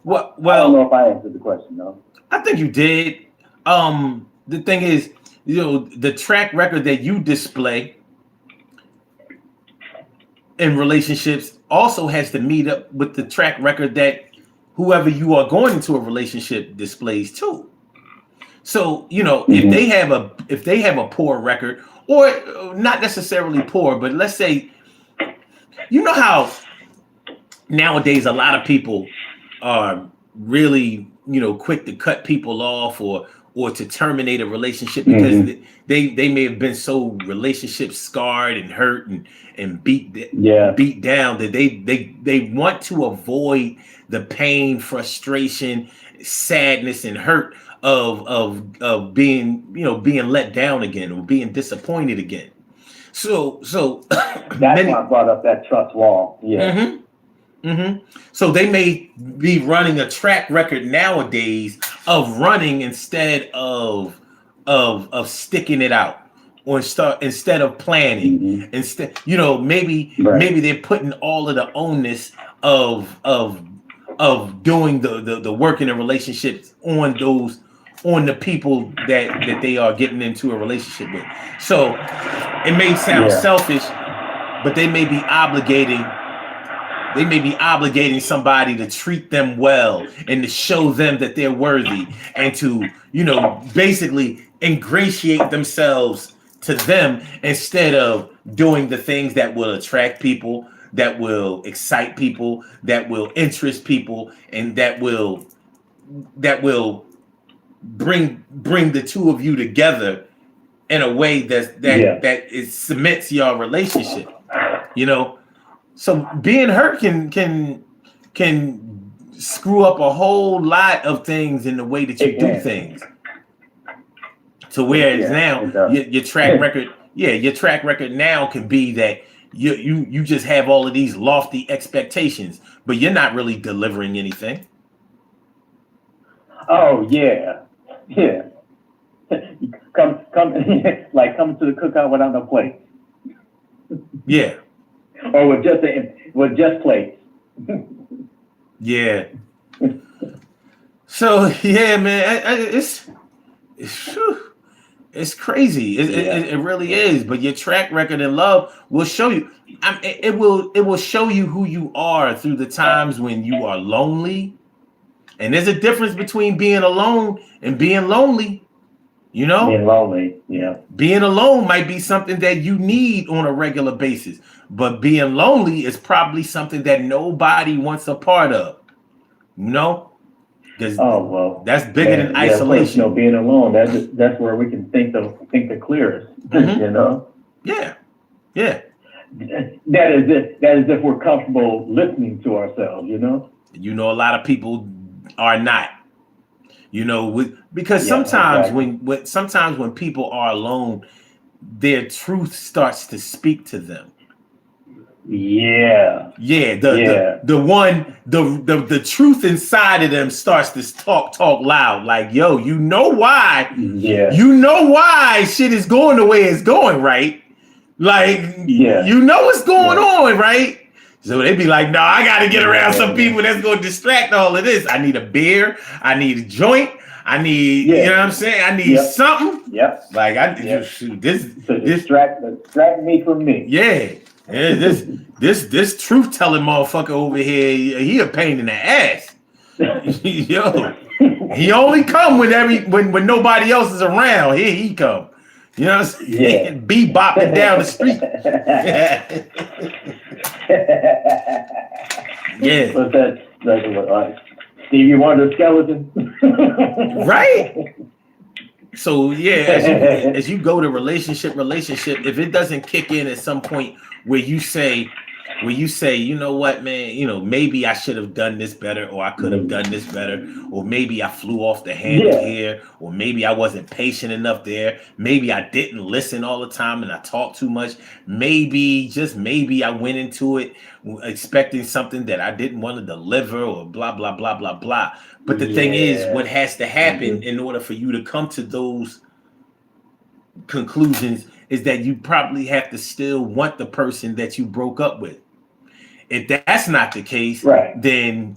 Well, I don't know if I answered the question though. I think you did. The thing is, the track record that you display in relationships also has to meet up with the track record that whoever you are going into a relationship displays too. So, mm-hmm. if they have a poor record, or not necessarily poor, but let's say, how nowadays a lot of people are really, quick to cut people off or to terminate a relationship because mm-hmm. they may have been so relationship scarred and hurt and beat down that they want to avoid the pain, frustration, sadness, and hurt of being being let down again or being disappointed again. So that's why I brought up that trust wall. Yeah. Mm-hmm. Mm-hmm. So they may be running a track record nowadays of running instead of sticking it out, or instead of planning. Mm-hmm. Instead, maybe they're putting all of the onus of doing the work in a relationship on the people that they are getting into a relationship with. So it may sound selfish, but they may be obligating somebody to treat them well and to show them that they're worthy and to, basically ingratiate themselves to them instead of doing the things that will attract people, that will excite people, that will interest people, and that will bring the two of you together in a way that it cements your relationship, So being hurt can screw up a whole lot of things in the way that you do things. So whereas now your track record, your track record now can be that you just have all of these lofty expectations, but you're not really delivering anything. Oh yeah. come like coming to the cookout without no plate. Yeah. Or with just plates. Yeah. So yeah, man, it's crazy. It really is. But your track record in love will show you. It will show you who you are through the times when you are lonely. And there's a difference between being alone and being lonely. You know, being lonely. Yeah. Being alone might be something that you need on a regular basis, but being lonely is probably something that nobody wants a part of. You know. Oh well, that's bigger than isolation. You know, being alone, that's where we can think the clearest. Mm-hmm. You know. Yeah. That is if we're comfortable listening to ourselves. You know. You know, a lot of people are not. You know, because sometimes when people are alone, their truth starts to speak to them. Yeah. The truth inside of them starts to talk loud, like, yo, you know why? Yeah. You know why shit is going the way it's going, right? Like, you know what's going on, right? So they'd be like, no, I got to get around some people that's going to distract all of this. I need a beer. I need a joint. I need, you know what I'm saying? I need something. Yep. Like, shoot, this distract me from me. Yeah. This truth telling motherfucker over here, he a pain in the ass. Yo, he only come when nobody else is around. Here he come. You know what I'm saying? Bebopping down the street. Yeah. What's that? Stevie Wonder skeleton. Right. So as you go to relationship, if it doesn't kick in at some point where you say, you know what, man, you know, maybe I should have done this better, or I could have done this better, or maybe I flew off the handle here, or maybe I wasn't patient enough there, maybe I didn't listen all the time and I talked too much, maybe I went into it expecting something that I didn't want to deliver, or blah blah blah blah blah. But the thing is, what has to happen in order for you to come to those conclusions is that you probably have to still want the person that you broke up with. If that's not the case, then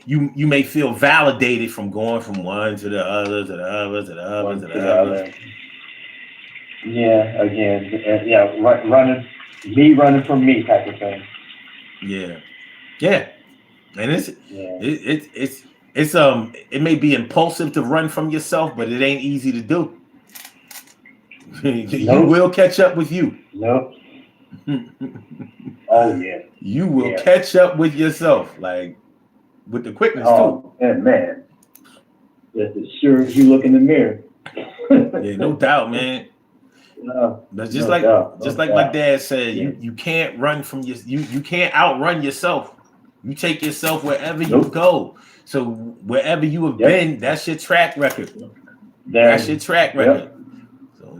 you may feel validated from going from one to the other, to the other, to the other, to the other. Yeah, again, running from me type of thing. Yeah, and it may be impulsive to run from yourself, but it ain't easy to do. You will catch up with you. Nope. Oh yeah. You will catch up with yourself, like with the quickness too. And man, just as sure as you look in the mirror. Yeah, no doubt, man. But just like my dad said, you can't run from you can't outrun yourself. You take yourself wherever you go. So wherever you have been, that's your track record. That's your track record.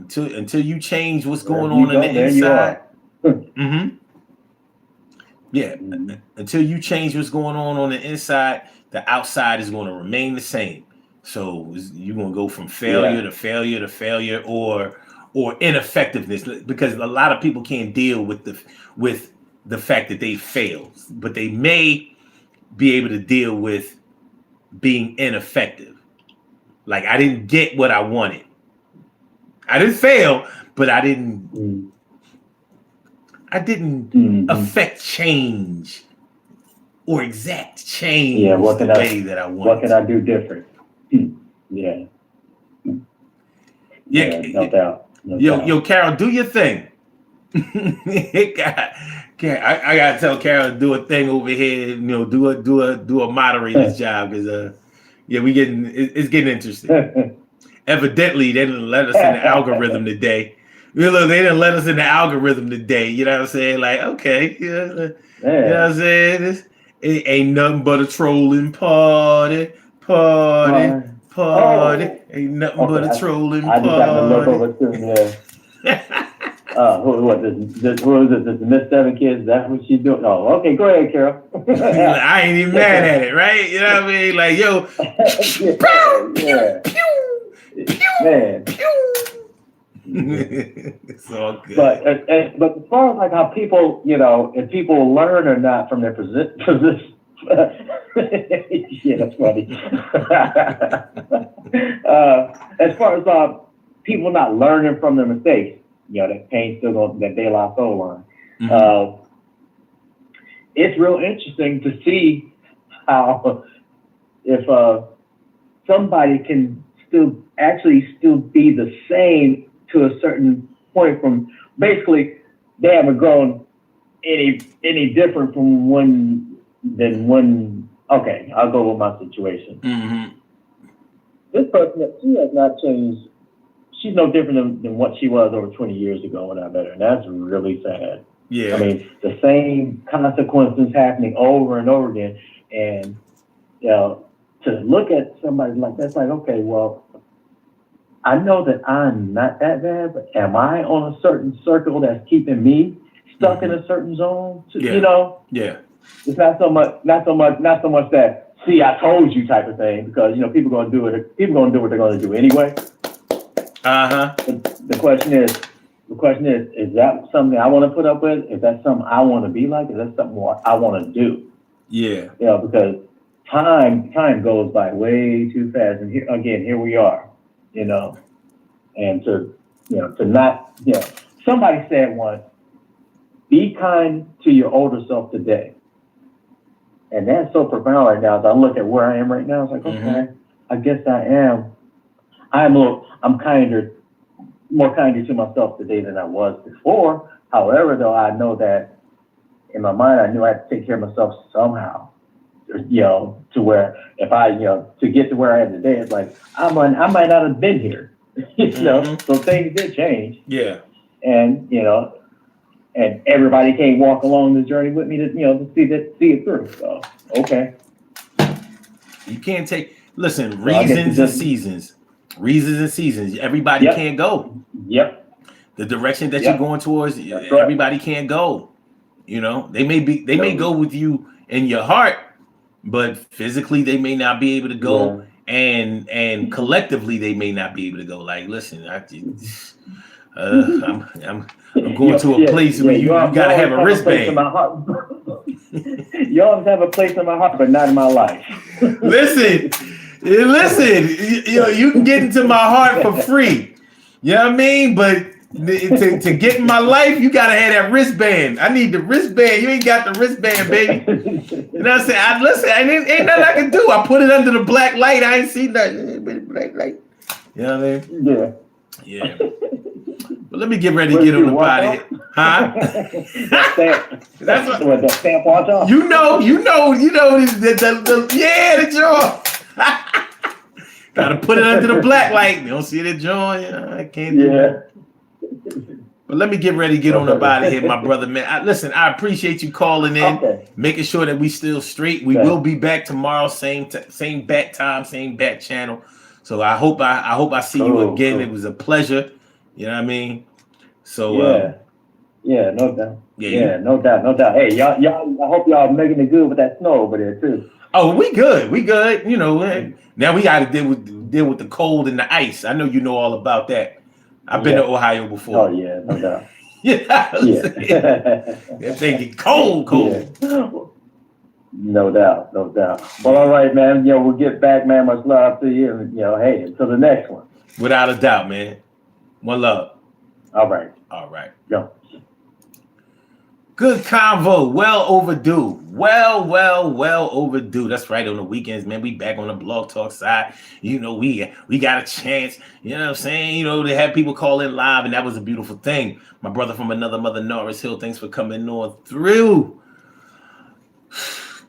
So until you change what's going on in the inside. Mm-hmm. Yeah. Until you change what's going on the inside, the outside is going to remain the same. So you're going to go from failure to failure to failure, or ineffectiveness, because a lot of people can't deal with the fact that they failed, but they may be able to deal with being ineffective. Like, I didn't get what I wanted. I didn't fail, but I didn't affect change or exact change the way that I wanted. What can I do different? Yeah, no doubt. Yo, Carol, do your thing. I gotta tell Carol to do a thing over here. You know, do a moderator's job, because it's getting interesting. Evidently, they didn't let us in the algorithm today. They didn't let us in the algorithm today. You know what I'm saying? Like, okay, You know what I'm saying? It ain't nothing but a trolling party. Oh, Ain't nothing but a trolling I just happened to look party. over to what was it? This Miss Seven Kids? That's what she's doing. Oh, okay, go ahead, Carol. I ain't even mad at it, right? You know what I mean? Like, yo, Man. It's all good. But as far as like how people, if people learn or not from their position, yeah, that's funny. As far as people not learning from their mistakes, that pain still goes, that De La Soul line. Mm-hmm. It's real interesting to see how if somebody can still be the same to a certain point from basically they haven't grown any different from one. Okay, I'll go with my situation. Mm-hmm. This person, she has not changed. She's no different than what she was over 20 years ago when I met her, and that's really sad. Yeah. I mean, the same consequences happening over and over again, and to look at somebody like that's like, okay, well, I know that I'm not that bad, but am I on a certain circle that's keeping me stuck in a certain zone? Yeah. It's not so much that, see, I told you type of thing, because people gonna do it. People gonna do what they're gonna do anyway. Uh-huh. The question is, that something I want to put up with? Is that something I want to be like? Is that something I want to do? Yeah. Because time goes by way too fast, and here we are. And to not, somebody said once, be kind to your older self today. And that's so profound right now. As I look at where I am right now, it's like, okay, I guess I am. I'm more kinder to myself today than I was before. However, though, I know that in my mind, I knew I had to take care of myself somehow. To where if I, to get to where I am today, it's like I might not have been here. So things did change. Yeah. And and everybody can't walk along this journey with me to see it through. So okay. You can't listen, reasons and seasons. Everybody can't go. Yep. The direction that you're going towards, everybody can't go. They may go with you in your heart, but physically they may not be able to go, and collectively they may not be able to go. Like, listen, I'm going to a place where you gotta have a wristband. You always have a place in my heart, but not in my life. Listen, you can get into my heart for free. You know what I mean? But to get in my life, you gotta have that wristband. I need the wristband. You ain't got the wristband, baby. You know what I'm saying? Ain't nothing I can do. I put it under the black light. I ain't seen nothing. Black light. You know what I mean? Yeah. But let me get ready to get on the body. Huh? That's what that stamp watch on. You know the jaw. Gotta put it under the black light. You don't see the jaw. I can't do that. But let me get ready to get on the body here, my brother, man. I appreciate you calling in, making sure that we still straight. We will be back tomorrow, same bat time, same bat channel. So I hope I see you again. It was a pleasure. You know what I mean? So no doubt. No doubt. Hey, y'all, I hope y'all making it good with that snow over there too. Oh, we good. Now we got to deal with the cold and the ice. I know you know all about that. I've been to Ohio before. Oh yeah, no doubt. That thing get cold. Yeah. No doubt. Well, all right, man. We'll get back, man. Much love to you, and hey, until the next one. Without a doubt, man. One love. All right. Go. Good convo. Well overdue. Well overdue. That's right. On the weekends, man, we back on the Blog Talk side. We got a chance. You know what I'm saying? To have people call in live, and that was a beautiful thing. My brother from another mother, Norris Hill. Thanks for coming on through.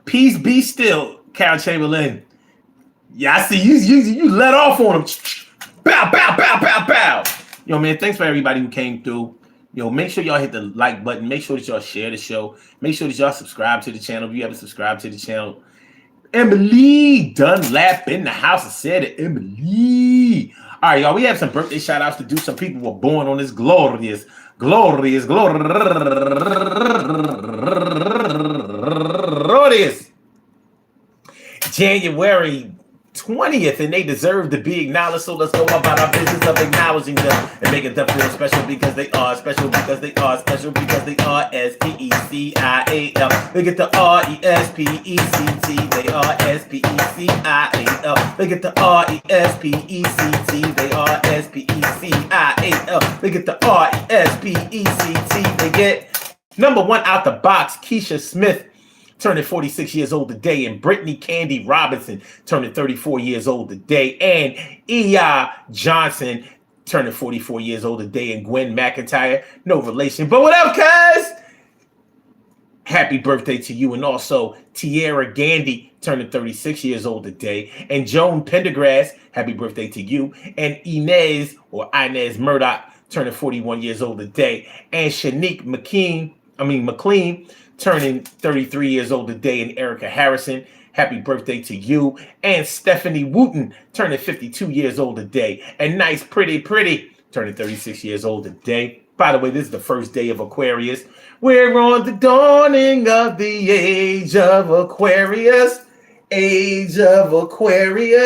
Peace be still, Carol Chamberlain. Yeah, I see you let off on him. Bow. Man, thanks for everybody who came through. Yo, make sure y'all hit the like button. Make sure that y'all share the show. Make sure that y'all subscribe to the channel if you haven't subscribed to the channel. Emily Dunlap in the house. I said it, Emily. All right, y'all. We have some birthday shout outs to do. Some people were born on this glorious January 20th, and they deserve to be acknowledged. So let's go about our business of acknowledging them and making them feel special because they are special, because they are special, because they are SPECIAL. Look at the RESPECT. They are SPECIAL. Look at the RESPECT. They are SPECIAL. Look at the RESPECT. They get number one out the box, Keisha Smith, turning 46 years old today, and Brittany Candy Robinson turning 34 years old today, and E.I. Johnson turning 44 years old today, and Gwen McIntyre, no relation, but what up, cuz? Happy birthday to you, and also Tierra Gandy turning 36 years old today, and Joan Pendergrass, happy birthday to you, and Inez Murdoch turning 41 years old today, and Shanique McLean turning 33 years old today, and Erica Harrison, happy birthday to you, and Stephanie Wooten turning 52 years old today, and Nice Pretty turning 36 years old today. By the way, this is the first day of Aquarius. We're on the dawning of the age of Aquarius. Age of Aquarius.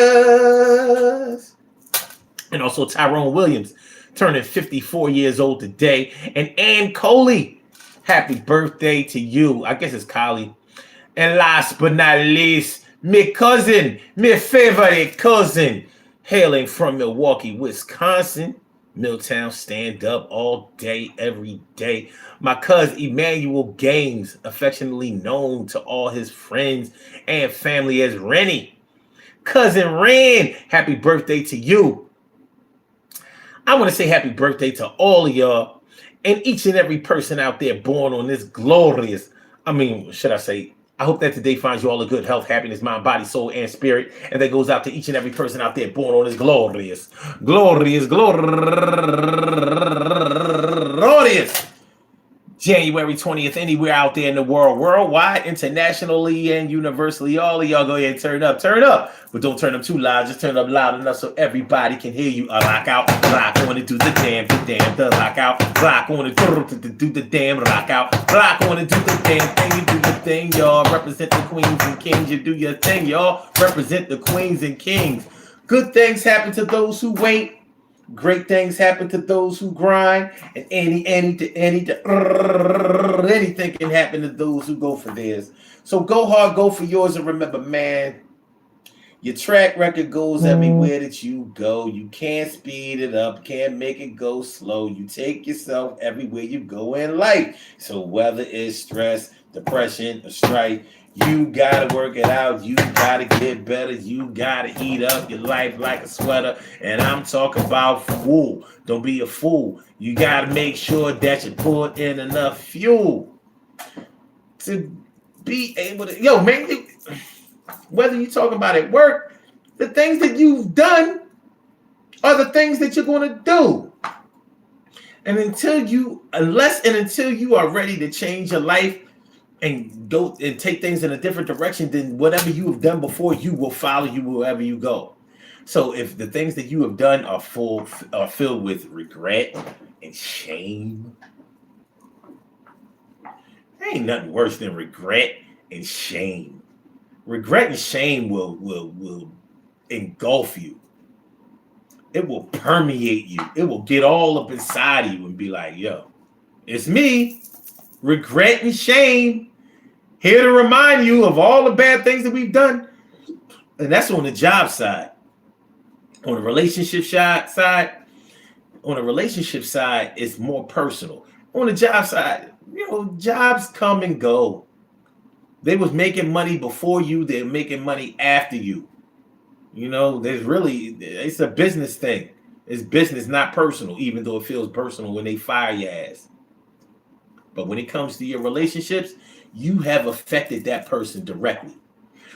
And also Tyrone Williams turning 54 years old today, and Ann Coley, happy birthday to you. I guess it's Kylie. And last but not least, my favorite cousin, hailing from Milwaukee, Wisconsin. Milltown, stand up all day, every day. My cousin Emmanuel Gaines, affectionately known to all his friends and family as Rennie. Cousin Ren, happy birthday to you. I want to say happy birthday to all of y'all. And each and every person out there born on this glorious, I hope that today finds you all a good health, happiness, mind, body, soul, and spirit. And that goes out to each and every person out there born on this glorious January 20th, anywhere out there in the world, worldwide, internationally, and universally. All of y'all go ahead and turn up. But don't turn them too loud. Just turn up loud enough so everybody can hear you. Lock out, lock on and do the damn, the lock out. Lock on and do the damn, lock out. Lock on and do the damn thing. You do the thing, y'all. Represent the queens and kings. You do your thing, y'all. Represent the queens and kings. Good things happen to those who wait. Great things happen to those who grind, and anything can happen to those who go for theirs. So go hard, go for yours, and remember, man, your track record goes everywhere that you go. You can't speed it up, can't make it go slow. You take yourself everywhere you go in life. So whether it's stress, depression, or strife, you gotta work it out. You gotta get better. You gotta heat up your life like a sweater. And I'm talking about fool. Don't be a fool. You gotta make sure that you put in enough fuel to be able to. Yo, man, whether you talking about at work, the things that you've done are the things that you're going to do. And until you are ready to change your life and go and take things in a different direction, then whatever you have done before, you will follow you wherever you go. So if the things that you have done are filled with regret and shame, there ain't nothing worse than regret and shame. Regret and shame will engulf you. It will permeate you. It will get all up inside of you and be like, yo, it's me. Regret and shame. Here to remind you of all the bad things that we've done. And that's on the job side. On the relationship side, it's more personal. On the job side, jobs come and go. They was making money before you. They're making money after you. It's a business thing. It's business, not personal, even though it feels personal when they fire your ass. But when it comes to your relationships, you have affected that person directly.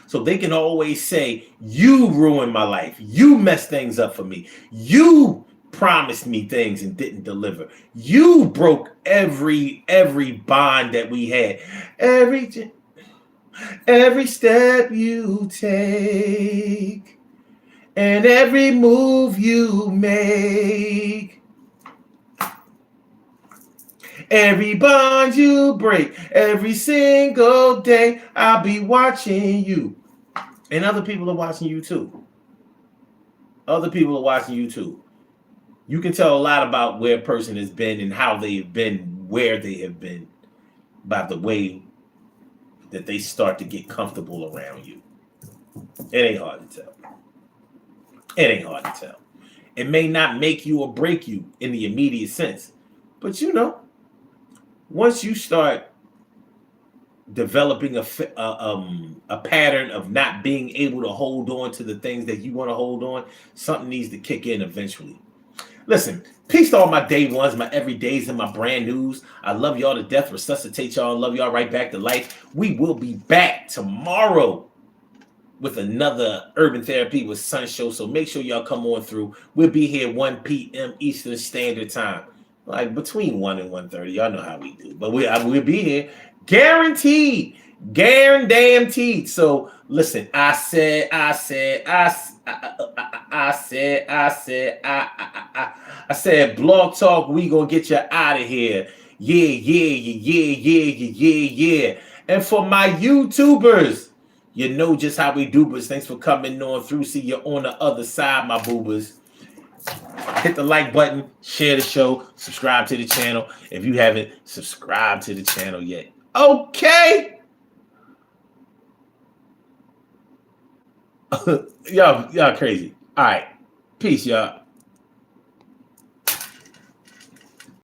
So they can always say, you ruined my life. You messed things up for me. You promised me things and didn't deliver. You broke every bond that we had. Every step you take and every move you make. Every bond you break, every single day, I'll be watching you. And other people are watching you too. Other people are watching you too. You can tell a lot about where a person has been and how they've been, where they have been, by the way that they start to get comfortable around you. It ain't hard to tell. It ain't hard to tell. It may not make you or break you in the immediate sense, but once you start developing a pattern of not being able to hold on to the things that you want to hold on, something needs to kick in eventually. Listen, peace to all my day ones, my everydays, and my brand news. I love y'all to death, resuscitate y'all, and love y'all right back to life. We will be back tomorrow with another Urban Therapy with Sun show, so make sure y'all come on through. We'll be here 1 p.m. Eastern Standard Time, like between 1 and 1:30. Y'all know how we do, but we'll be here, guaranteed, guaranteed. So listen, I said, Blog Talk, we gonna get you out of here. Yeah. And for my YouTubers, you know just how we do, but thanks for coming on through. See you on the other side, my boobers. Hit the like button, share the show, subscribe to the channel if you haven't subscribed to the channel yet. Okay. y'all crazy. All right. Peace, y'all.